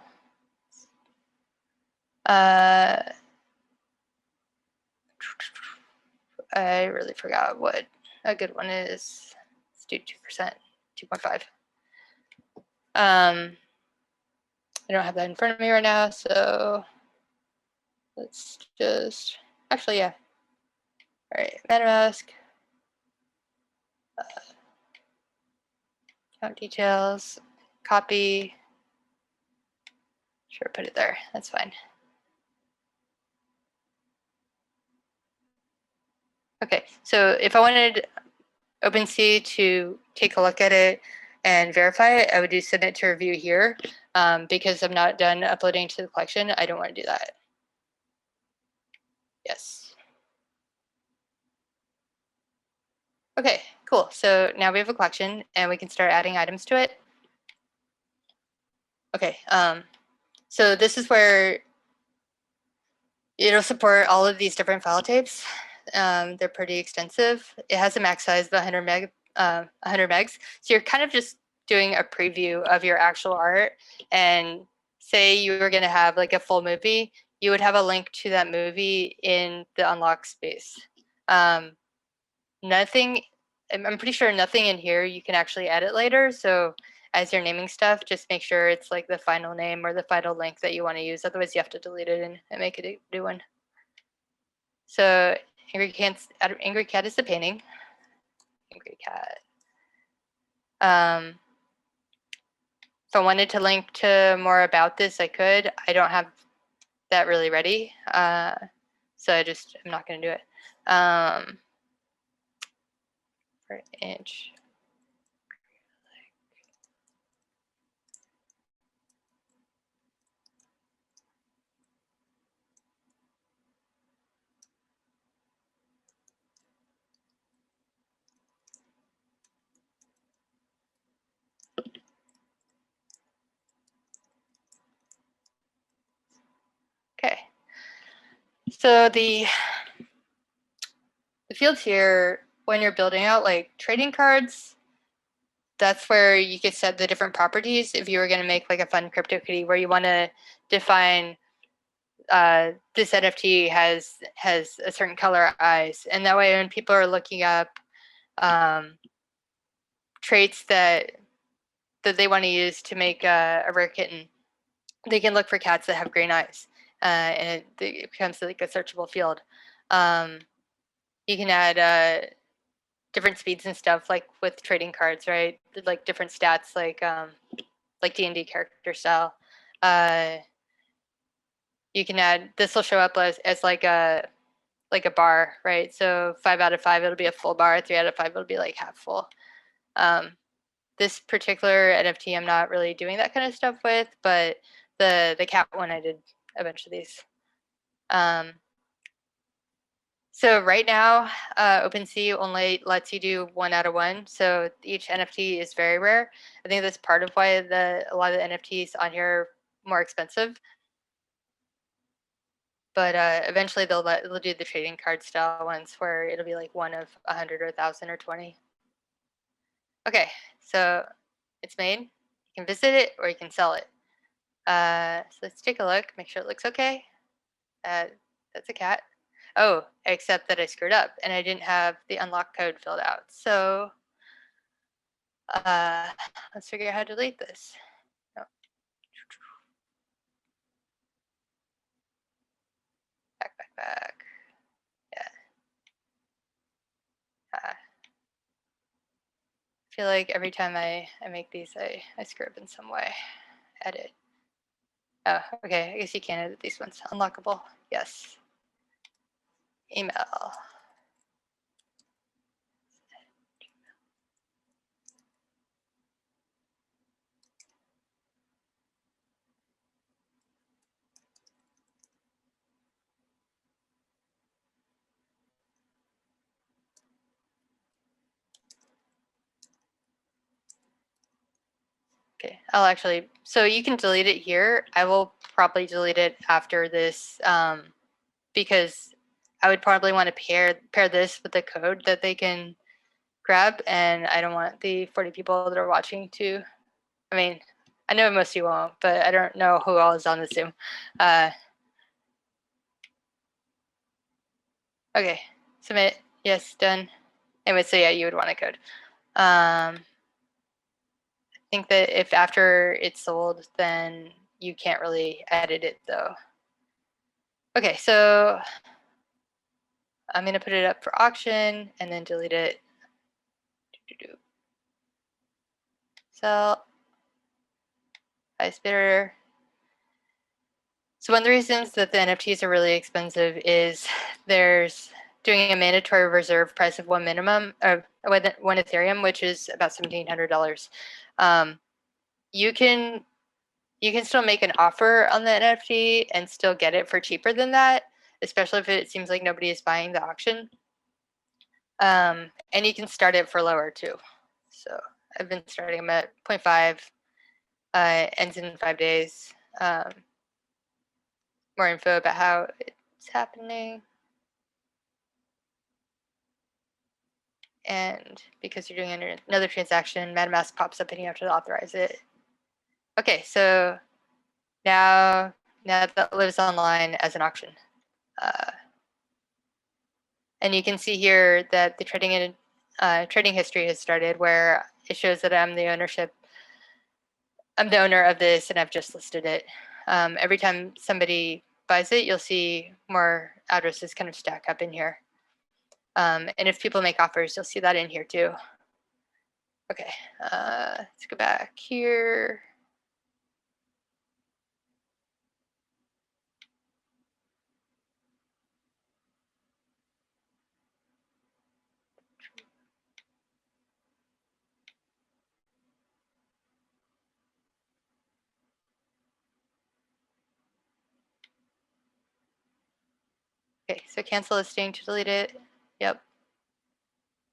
I really forgot what a good one is. Let's do 2%, 2.5. I don't have that in front of me right now, so let's just, actually, yeah. All right, MetaMask. Account details, copy. Sure, put it there. That's fine. Okay, so if I wanted OpenSea to take a look at it and verify it, I would do send it to review here. Because I'm not done uploading to the collection, I don't want to do that. Yes. Okay, cool. So now we have a collection and we can start adding items to it. Okay, so this is where it'll support all of these different file types. They're pretty extensive. It has a max size of 100 megs. So you're kind of just doing a preview of your actual art. And say you were going to have like a full movie, you would have a link to that movie in the unlock space. Nothing, I'm pretty sure nothing in here you can actually edit later. So as you're naming stuff, just make sure it's like the final name or the final link that you want to use. Otherwise, you have to delete it and make it a new one. So Angry Cat is the painting. Angry Cat. If I wanted to link to more about this, I could. I don't have that really ready. So I'm not going to do it. For inch. Okay. So the fields here, when you're building out like trading cards, that's where you could set the different properties. If you were going to make like a fun CryptoKitty where you want to define this NFT has a certain color eyes, and that way when people are looking up traits that they want to use to make a rare kitten, they can look for cats that have green eyes, and it becomes like a searchable field. You can add different speeds and stuff, like with trading cards, right? Like different stats, like D&D character style. You can add, this will show up as like a bar, right? So 5 out of 5, it'll be a full bar. 3 out of 5, it'll be like half full. This particular NFT, I'm not really doing that kind of stuff with, but the cat one, I did a bunch of these. So right now, OpenSea only lets you do 1 out of 1. So each NFT is very rare. I think that's part of why a lot of the NFTs on here are more expensive. But eventually they'll do the trading card style ones where it'll be like 1 of 100 or 1,000 or 20. Okay, so it's made. You can visit it or you can sell it. So let's take a look, make sure it looks okay. That's a cat. Oh, except that I screwed up and I didn't have the unlock code filled out. So let's figure out how to delete this. No. Back. Yeah. I feel like every time I make these, I screw up in some way. Edit. Oh, okay. I guess you can edit these ones. Unlockable. Yes. Email. Okay, I'll actually, so you can delete it here. I will probably delete it after this because I would probably want to pair this with the code that they can grab, and I don't want the 40 people that are watching to, I mean, I know most of you won't, but I don't know who all is on the Zoom. Okay, submit, yes, done. Anyway, so yeah, you would want a code. I think that if after it's sold, then you can't really edit it though. Okay, so I'm going to put it up for auction and then delete it. Sell. Highest bidder. So one of the reasons that the NFTs are really expensive is there's doing a mandatory reserve price of one Ethereum, which is about $1,700. You can still make an offer on the NFT and still get it for cheaper than that, especially if it seems like nobody is buying the auction. And you can start it for lower too. So I've been starting them at 0.5, ends in 5 days. More info about how it's happening. And because you're doing another transaction, MetaMask pops up and you have to authorize it. Okay, so now that lives online as an auction. And you can see here that the trading history has started, where it shows that I'm the owner of this and I've just listed it. Every time somebody buys it, you'll see more addresses kind of stack up in here. And if people make offers, you'll see that in here too. Okay, let's go back here. Okay, so cancel listing to delete it. Yep.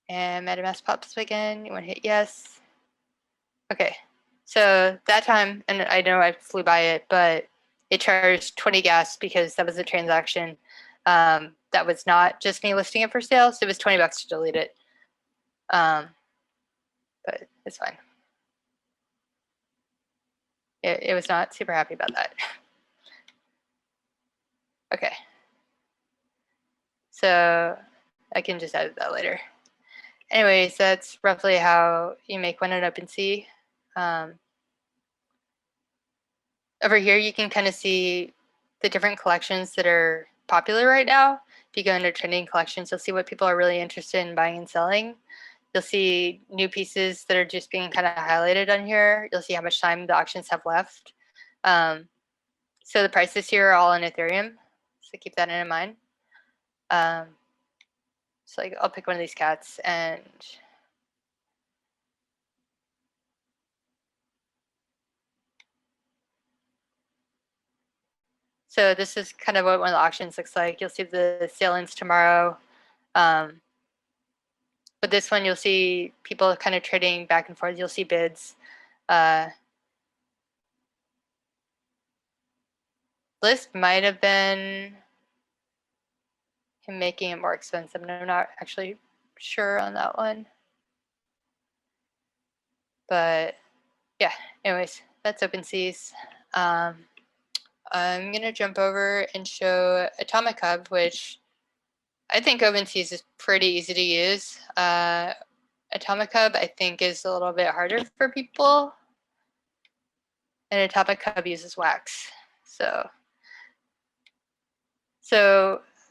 And MetaMask pops up again. You want to hit yes. Okay, so that time, and I know I flew by it, but it charged 20 gas because that was a transaction. That was not just me listing it for sale, so it was $20 to delete it. But it's fine. It was not super happy about that. Okay. So I can just edit that later. Anyways, that's roughly how you make one in OpenSea. Over here, you can kind of see the different collections that are popular right now. If you go into trending collections, you'll see what people are really interested in buying and selling. You'll see new pieces that are just being kind of highlighted on here. You'll see how much time the auctions have left. So the prices here are all in Ethereum, so keep that in mind. So like I'll pick one of these cats and so this is kind of what one of the auctions looks like. You'll see the sale ends tomorrow. But this one, you'll see people kind of trading back and forth. You'll see bids. List might have been him making it more expensive. I'm not actually sure on that one. But yeah, anyways, that's OpenSeas. I'm going to jump over and show Atomic Hub, which I think OpenSeas is pretty easy to use. Atomic Hub, I think, is a little bit harder for people. And Atomic Hub uses Wax. So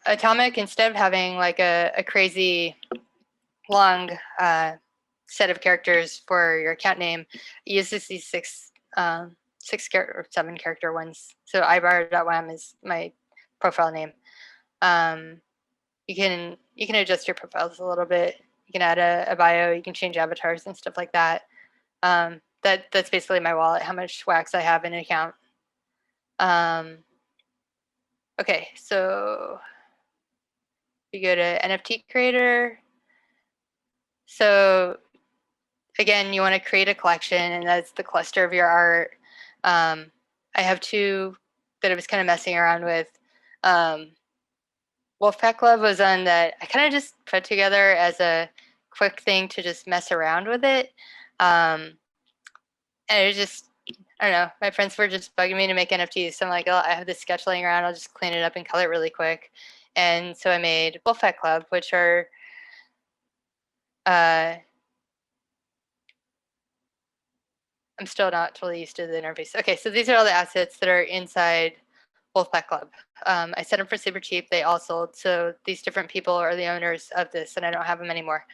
Atomic, instead of having like a crazy long set of characters for your account name, it uses these 6-character or 7-character ones. So ibar.wam is my profile name. You can adjust your profiles a little bit. You can add a bio. You can change avatars and stuff like that. That's basically my wallet. How much wax I have in an account. Okay, so you go to NFT creator. So again, you want to create a collection, and that's the cluster of your art. I have 2 that I was kind of messing around with. Wolfpack Club was one that I kind of just put together as a quick thing to just mess around with it. And it was just, I don't know, my friends were just bugging me to make NFTs. So I'm like, oh, I have this sketch laying around. I'll just clean it up and color it really quick. And so I made Wolfpack Club, which are I'm still not totally used to the interface. Okay, so these are all the assets that are inside Wolfpack Club. I set them for super cheap. They all sold. So these different people are the owners of this, and I don't have them anymore.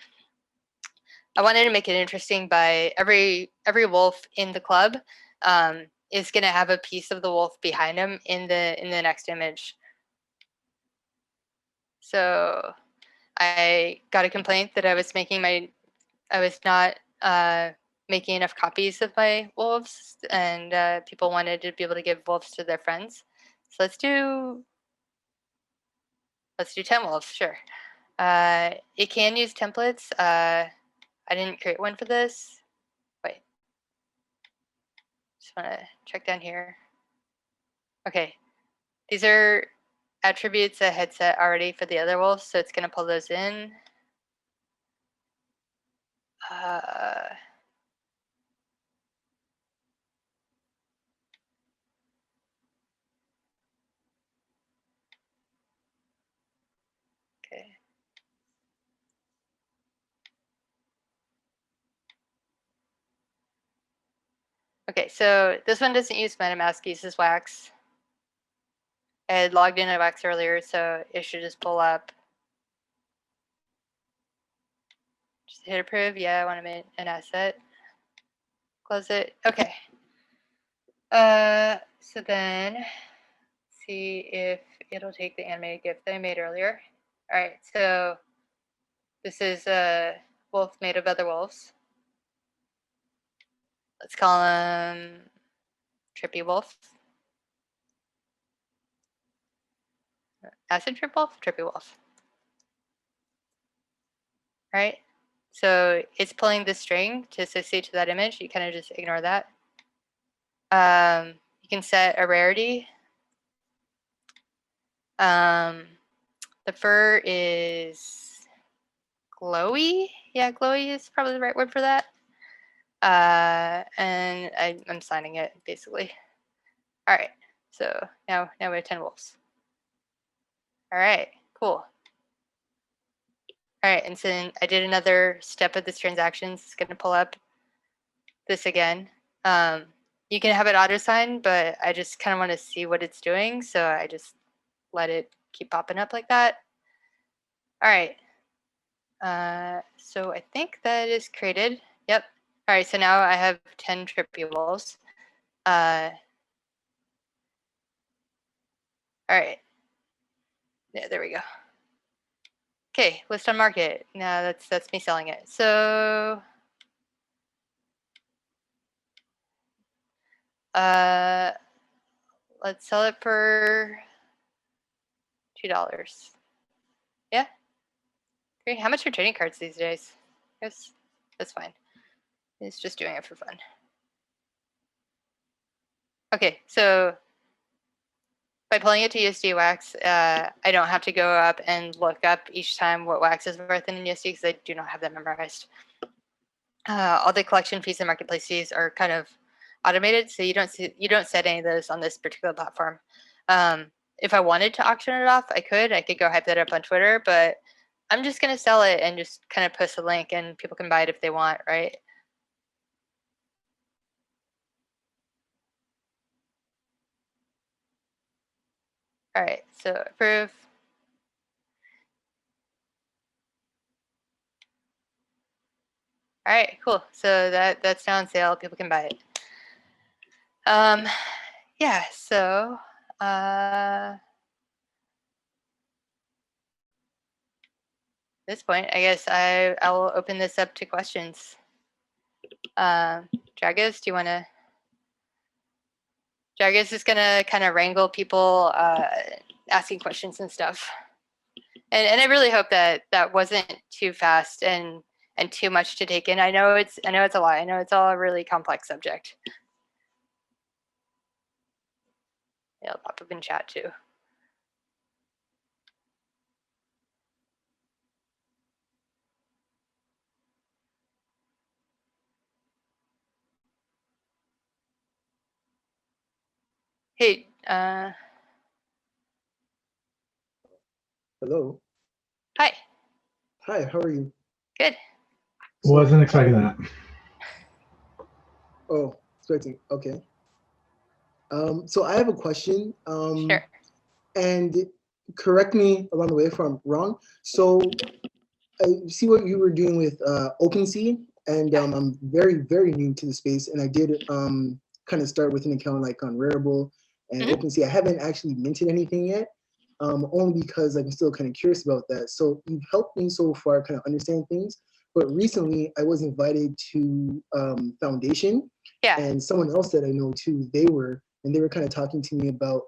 I wanted to make it interesting by every wolf in the club is going to have a piece of the wolf behind him in the next image. So I got a complaint that I was not making enough copies of my wolves, and people wanted to be able to give wolves to their friends. So let's do 10 wolves, sure. It can use templates. I didn't create one for this. Wait. Just want to check down here. Okay. These are attributes I had set already for the other wolves, so it's going to pull those in. Okay. Okay, so this one doesn't use MetaMask, it uses Wax. I had logged in at Wax earlier, so it should just pull up. Just hit approve. Yeah, I want to make an asset. Close it. Okay. So then see if it'll take the animated GIF that I made earlier. All right, so this is a wolf made of other wolves. Let's call him Trippy Wolf. Acid Trip Wolf? Trippy Wolf. All right, so it's pulling the string to associate to that image. You kind of just ignore that. You can set a rarity. The fur is glowy. Yeah, glowy is probably the right word for that. And I'm signing it basically. All right, so now we have 10 wolves. All right, cool. All right, and so I did another step of this transactions. It's going to pull up this again. You can have it auto sign, but I just kind of want to see what it's doing, so I just let it keep popping up like that. All right. So I think that is created. Yep. All right, so now I have 10 trippy wolves. All right. Yeah, there we go. Okay, list on market. Now that's me selling it. So let's sell it for $2. Yeah. Great. How much are trading cards these days? Yes, that's fine. It's just doing it for fun. Okay, so by pulling it to USD Wax, I don't have to go up and look up each time what Wax is worth in USD because I do not have that memorized. All the collection fees and marketplace fees are kind of automated, so you don't set any of those on this particular platform. If I wanted to auction it off, I could go hype that up on Twitter, but I'm just gonna sell it and just kind of post a link and people can buy it if they want, right? All right, so approve. All right, cool. So that's now on sale. People can buy it. Yeah. So at this point, I guess I will open this up to questions. Dragos, do you want to? Dragos is gonna kind of wrangle people asking questions and stuff. And I really hope that that wasn't too fast and too much to take in. I know it's a lot. I know it's all a really complex subject. It'll pop up in chat too. Hey, Hello. hi. Hi, how are you? Good. Wasn't expecting that. Oh, expecting. Okay. So I have a question. Sure. And correct me along the way if I'm wrong. So I see what you were doing with OpenSea, and I'm very, very new to the space, and I did kind of start with an account like on Rarible and OpenSea. I haven't actually minted anything yet. only because like, I'm still kind of curious about that. So you've helped me so far kind of understand things. But recently, I was invited to Foundation, Yeah. and someone else that I know too. They were kind of talking to me about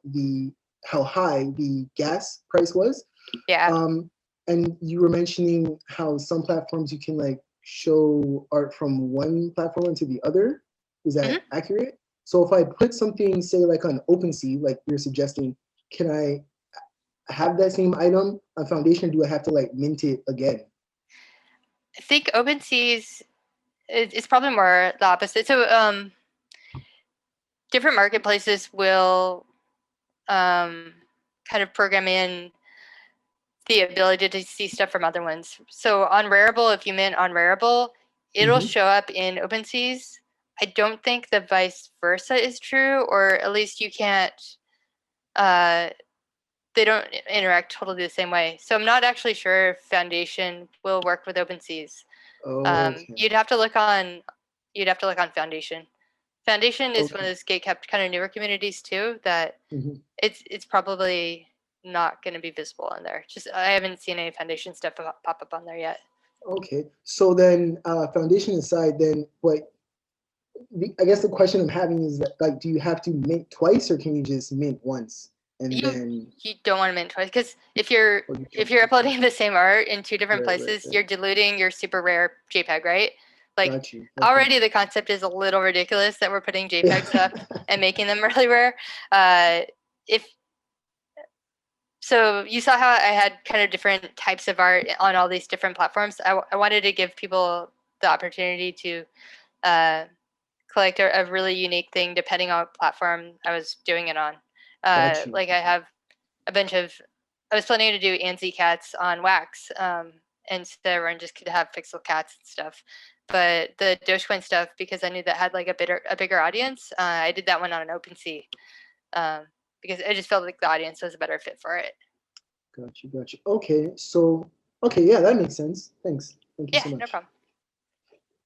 how high the gas price was. Yeah. And you were mentioning how some platforms you can like show art from one platform into the other. Is that accurate? So if I put something, say like on OpenSea, like you're suggesting, can I have that same item on Foundation? Or do I have to like mint it again? I think OpenSea's it's probably more the opposite. So different marketplaces will kind of program in the ability to see stuff from other ones. So on Rarible, if you mint on Rarible, it'll show up in OpenSea's. I don't think the vice versa is true, or at least you can't. They don't interact totally the same way. So I'm not actually sure if Foundation will work with OpenSea's. Okay. You'd have to look on Foundation. Foundation is one of those gatekept kind of newer communities too that it's probably not going to be visible on there. Just I haven't seen any Foundation stuff pop up on there yet. Okay. So then, Foundation aside, then what? I guess the question I'm having is that, like, do you have to mint twice, or can you just mint once and then? You don't want to mint twice because if you're Oh, you if can't. you're uploading the same art in two different Right, places, right. you're diluting your super rare JPEG, right? Like Got you. Okay. already the concept is a little ridiculous that we're putting JPEGs up and making them really rare. If So you saw how I had kind of different types of art on all these different platforms. I wanted to give people the opportunity to collect a really unique thing depending on what platform I was doing it on. Got you. Like I have a bunch of, I was planning to do Anzi cats on Wax, and so everyone just could have pixel cats and stuff. But the Dogecoin stuff, because I knew that had like a bigger audience, I did that one on an OpenSea. Because I just felt like the audience was a better fit for it. Got you. Okay, so yeah, that makes sense. Thanks. Thank you so much. No problem.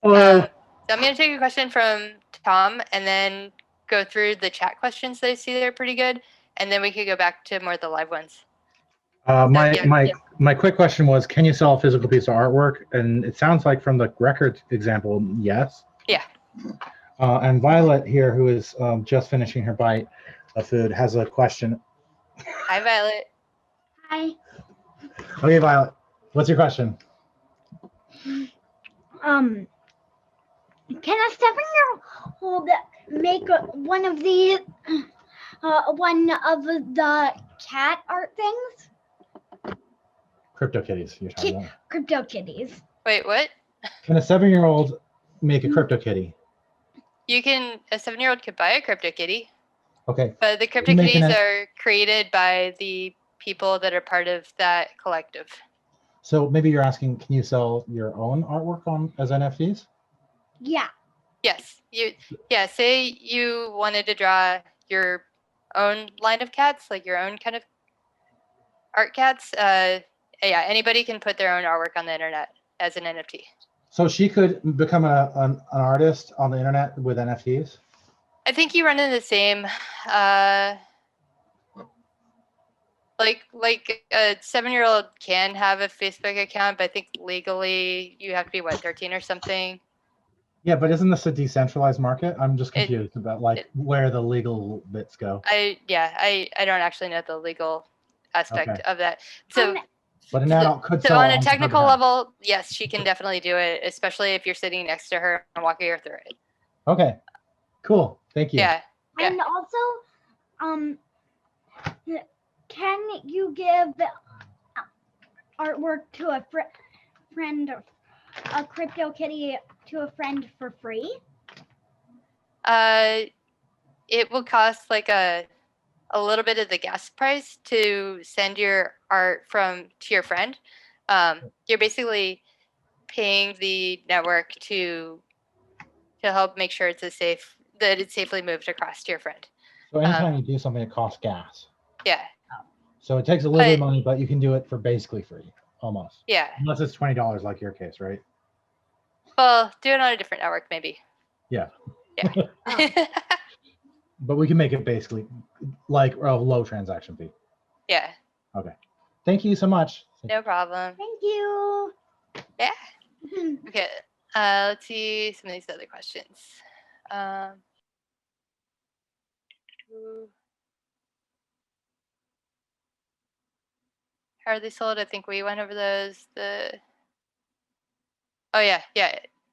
Hello. So I'm going to take a question from Tom and then go through the chat questions that I see there pretty good, and then we could go back to more of the live ones. My quick question was, can you sell a physical piece of artwork? And it sounds like from the record example, yes. Yeah. And Violet here, who is just finishing her bite of food, has a question. Hi, Violet. Hi. Okay, Violet, what's your question? Can a 7-year-old make one of the cat art things? CryptoKitties, you're talking about. CryptoKitties. Wait, what? Can a 7-year-old make a CryptoKitty? A 7-year-old could buy a CryptoKitty. Okay. But the CryptoKitties are created by the people that are part of that collective. So maybe you're asking, can you sell your own artwork as NFTs? Yeah. Yes. Say you wanted to draw your own line of cats, like your own kind of art cats. Anybody can put their own artwork on the internet as an NFT. So she could become an artist on the internet with NFTs? I think you run into the same like a 7-year-old can have a Facebook account, but I think legally you have to be 13 or something. Yeah, but isn't this a decentralized market? I'm just confused about where the legal bits go. I don't actually know the legal aspect of that. So but an adult could so on a technical level, yes, she can definitely do it, especially if you're sitting next to her and walking her through it. Okay. Cool. Thank you. Yeah. And also, can you give artwork to a friend, a CryptoKitty to a friend for free? It will cost like a little bit of the gas price to send your art to your friend. You're basically paying the network to help make sure it's safely moved across to your friend. So anytime you do something, it costs gas. Yeah. So it takes a little bit of money, but you can do it for basically free, almost. Yeah. Unless it's $20 like your case, right? Well, do it on a different network, maybe. Yeah. Yeah. But we can make it basically like a low transaction fee. Yeah. Okay. Thank you so much. No problem. Thank you. Yeah. Okay. Let's see some of these other questions. How are they sold? I think we went over those. Oh yeah.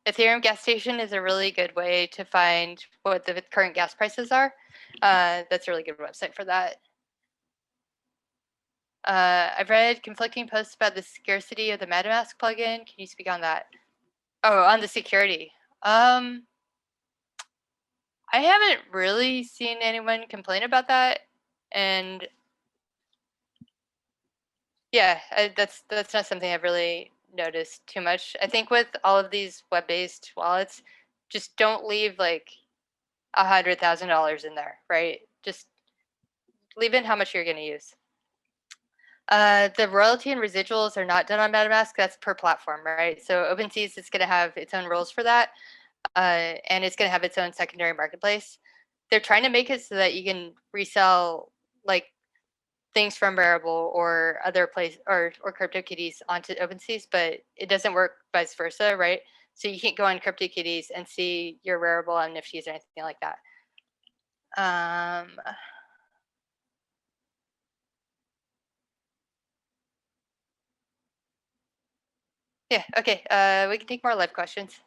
Ethereum gas station is a really good way to find what the current gas prices are. That's a really good website for that. I've read conflicting posts about the scarcity of the MetaMask plugin. Can you speak on that? Oh, on the security. I haven't really seen anyone complain about that, and yeah, that's not something I've really noticed too much. I think with all of these web-based wallets, just don't leave like $100,000 in there, right? Just leave in how much you're going to use. The royalty and residuals are not done on MetaMask. That's per platform, right? So OpenSea's is going to have its own rules for that, and it's going to have its own secondary marketplace. They're trying to make it so that you can resell like things from Rarible or other place or CryptoKitties onto OpenSeas, but it doesn't work vice versa, right? So you can't go on CryptoKitties and see your Rarible on NFTs or anything like that. Yeah, okay. We can take more live questions.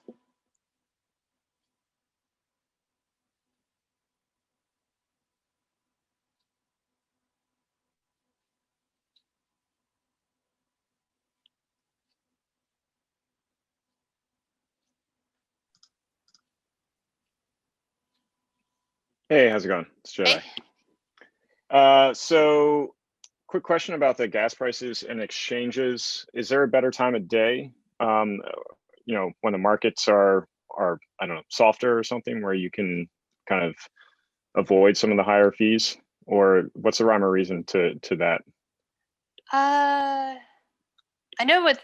Hey, how's it going? It's Jedi. Hey. So quick question about the gas prices and exchanges. Is there a better time of day, you know, when the markets are, I don't know, softer or something where you can kind of avoid some of the higher fees? Or what's the rhyme or reason to that? I know with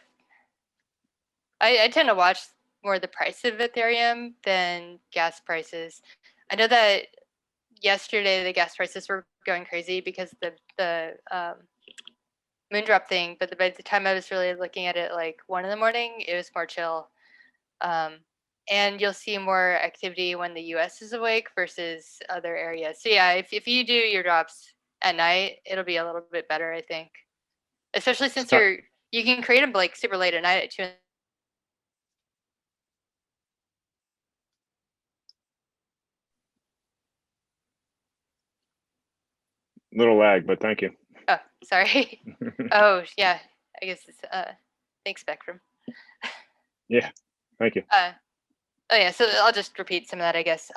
I tend to watch more the price of Ethereum than gas prices. I know that yesterday the gas prices were going crazy because the Moondrop thing, but by the time I was really looking at it like 1 in the morning, it was more chill. And you'll see more activity when the US is awake versus other areas. So yeah, if you do your drops at night, it'll be a little bit better, I think. Especially since you can create them like super late at night at 2. Little lag, but thank you. Oh, sorry. Oh, yeah. I guess it's thanks, Spectrum. Yeah, thank you. Oh yeah, so I'll just repeat some of that, I guess.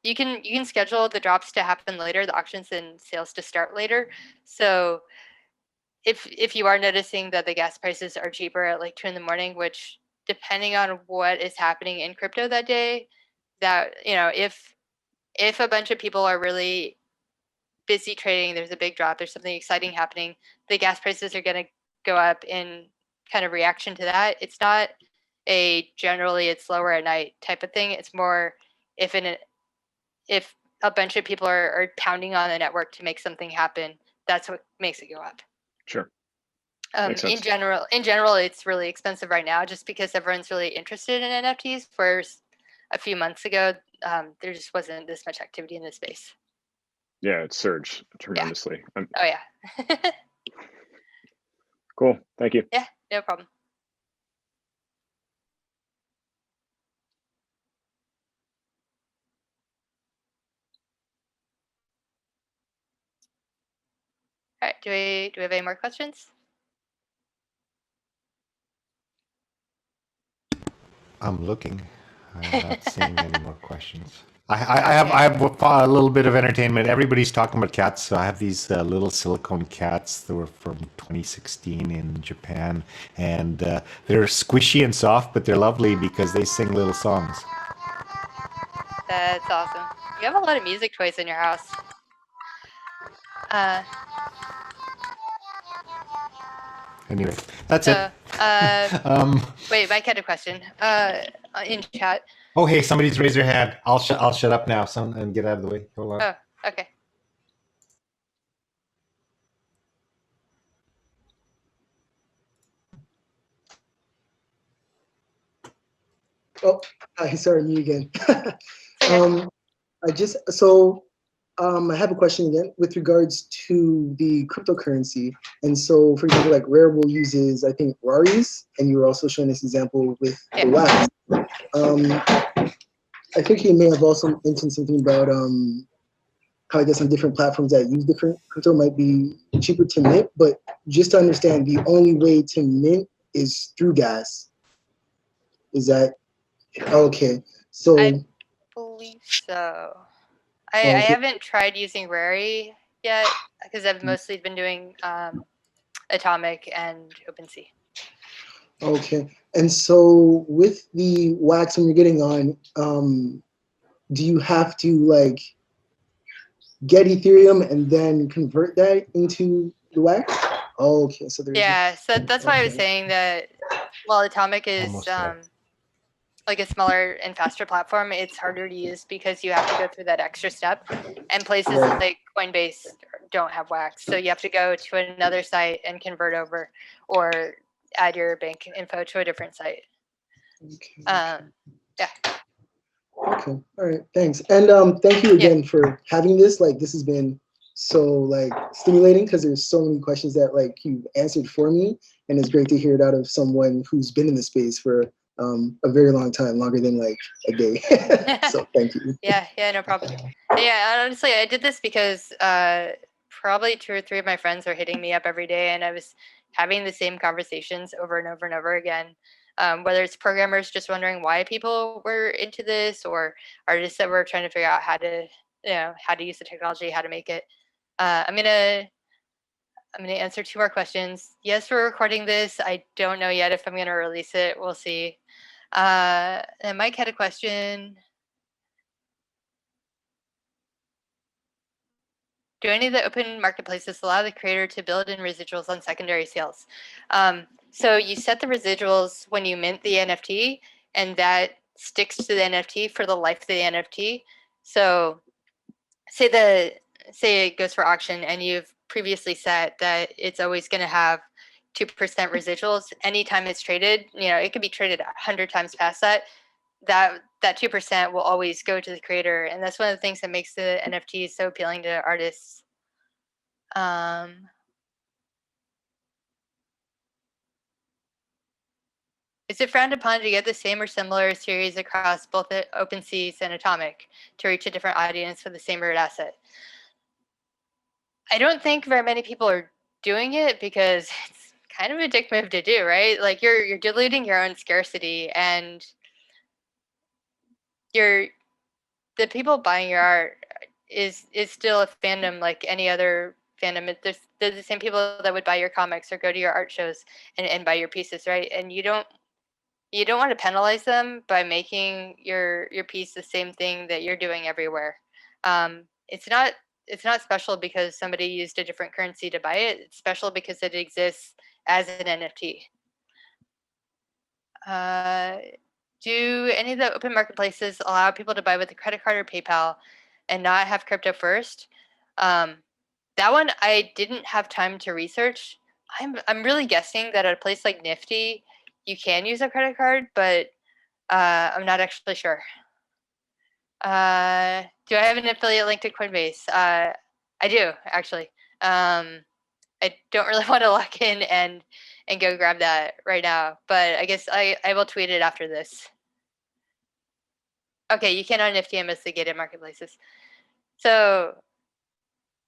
You can schedule the drops to happen later, the auctions and sales to start later. So if you are noticing that the gas prices are cheaper at like 2 in the morning, which depending on what is happening in crypto that day, that if a bunch of people are really busy trading, there's a big drop, there's something exciting happening, the gas prices are going to go up in kind of reaction to that. It's not a generally it's lower at night type of thing. It's more if a bunch of people are pounding on the network to make something happen, that's what makes it go up. Sure. In general, it's really expensive right now just because everyone's really interested in NFTs. Whereas a few months ago, there just wasn't this much activity in this space. Yeah, it surged tremendously. Oh yeah. Cool. Thank you. Yeah, no problem. All right, do we have any more questions? I'm looking. I'm not seeing any more questions. I have a little bit of entertainment. Everybody's talking about cats, so I have these little silicone cats that were from 2016 in Japan, and they're squishy and soft, but they're lovely because they sing little songs. That's awesome. You have a lot of music toys in your house. Anyway, that's it. Wait, Mike had a question in chat. Oh, hey, somebody's raised their hand. I'll shut up now and get out of the way. Hold on. Oh, okay. Oh, hi, sorry, me again. Okay. I have a question again with regards to the cryptocurrency. And so, for example, like Rarible uses, I think, Raris, and you were also showing this example with the wax. I think you may have also mentioned something about how I guess on different platforms that use different crypto might be cheaper to mint, but just to understand, the only way to mint is through gas. Is that okay? So, I believe so. I okay. haven't tried using Rary yet because I've mostly been doing Atomic and OpenSea. Okay. And so with the wax, when you're getting on, do you have to like get Ethereum and then convert that into the wax? Okay. So there's Yeah, so that's why I was okay. saying that while Atomic is Almost there. like a smaller and faster platform, it's harder to use because you have to go through that extra step. And places Right. like Coinbase don't have wax. So you have to go to another site and convert over or add your bank info to a different site. Okay. Yeah. Okay. All right. Thanks. And thank you again for having this. Like this has been so like stimulating because there's so many questions that like you answered for me, and it's great to hear it out of someone who's been in the space for a very long time, longer than like a day. So thank you. Yeah, no problem. Yeah, honestly, I did this because probably 2 or 3 of my friends are hitting me up every day, and I was having the same conversations over and over and over again. Whether it's programmers just wondering why people were into this, or artists that were trying to figure out how to, how to use the technology, how to make it. I'm gonna answer 2 more questions. Yes, we're recording this. I don't know yet if I'm gonna release it. We'll see. And Mike had a question. Do any of the open marketplaces allow the creator to build in residuals on secondary sales? So you set the residuals when you mint the NFT, and that sticks to the NFT for the life of the NFT. So say it goes for auction, and you've previously set that it's always going to have 2% residuals. Anytime it's traded, it could be traded 100 times past that. That 2% will always go to the creator, and that's one of the things that makes the NFT so appealing to artists. Is it frowned upon to get the same or similar series across both the OpenSea and Atomic to reach a different audience for the same root asset? I don't think very many people are doing it because it's kind of a dick move to do, right? Like you're diluting your own scarcity, and the people buying your art is still a fandom like any other fandom. They're the same people that would buy your comics or go to your art shows and buy your pieces, right? And you don't want to penalize them by making your piece the same thing that you're doing everywhere. It's not special because somebody used a different currency to buy it. It's special because it exists as an NFT. Do any of the open marketplaces allow people to buy with a credit card or PayPal and not have crypto first? That one I didn't have time to research. I'm really guessing that at a place like Nifty, you can use a credit card, but I'm not actually sure. Do I have an affiliate link to Coinbase? I do actually. I don't really want to lock in and go grab that right now, but I guess I will tweet it after this. Okay, you can on Nifty and mostly gated marketplaces. So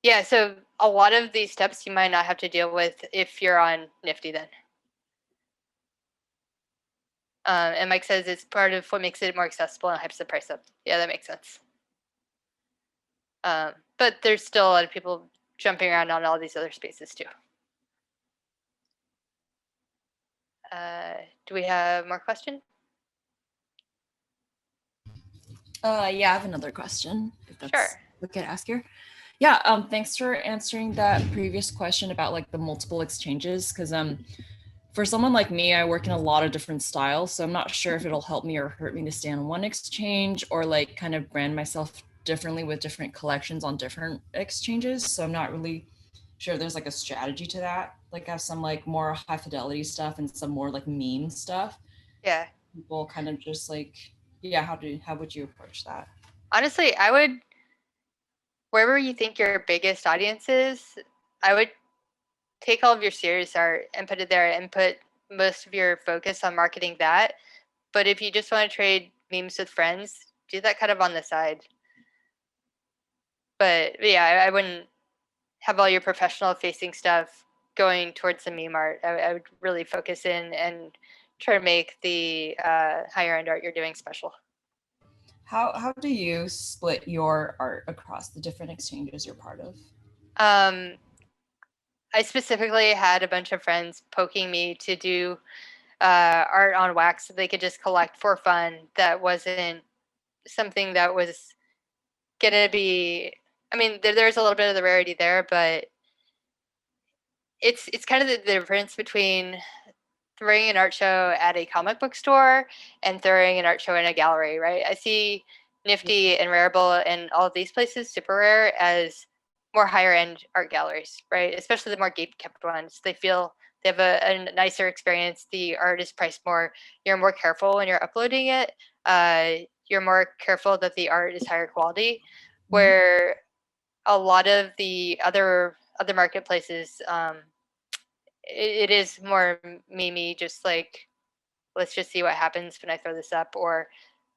yeah, so a lot of these steps you might not have to deal with if you're on Nifty then. And Mike says it's part of what makes it more accessible and hypes the price up. Yeah, that makes sense. But there's still a lot of people jumping around on all these other spaces too. Do we have more questions? Yeah, I have another question. If that's Sure. okay to ask here. Yeah, thanks for answering that previous question about like the multiple exchanges. Because for someone like me, I work in a lot of different styles, so I'm not sure if it'll help me or hurt me to stay on one exchange or like kind of brand myself differently with different collections on different exchanges. So I'm not really sure if there's like a strategy to that. Like I have some like more high fidelity stuff and some more like meme stuff. Yeah. people kind of just like, yeah, how would you approach that? Honestly, I would, wherever you think your biggest audience is, I would take all of your serious art and put it there and put most of your focus on marketing that. But if you just want to trade memes with friends, do that kind of on the side. But yeah, I wouldn't have all your professional facing stuff going towards the meme art. I would really focus in and try to make the higher end art you're doing special. How do you split your art across the different exchanges you're part of? I specifically had a bunch of friends poking me to do art on wax that they could just collect for fun. That wasn't something that was gonna be. I mean, there's a little bit of the rarity there, but it's kind of the difference between throwing an art show at a comic book store and throwing an art show in a gallery, right? I see Nifty and Rareable and all of these places, super rare, as more higher end art galleries, right? Especially the more gate kept ones. They feel they have a nicer experience. The art is priced more. You're more careful when you're uploading it. You're more careful that the art is higher quality. Where a lot of the other marketplaces, it is more memey, just like, let's just see what happens when I throw this up, or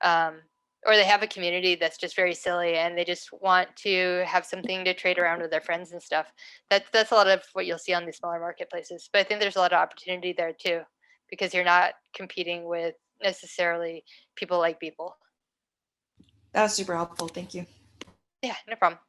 they have a community that's just very silly and they just want to have something to trade around with their friends and stuff. That's a lot of what you'll see on these smaller marketplaces. But I think there's a lot of opportunity there too, because you're not competing with necessarily people like people. That was super helpful. Thank you. Yeah, no problem.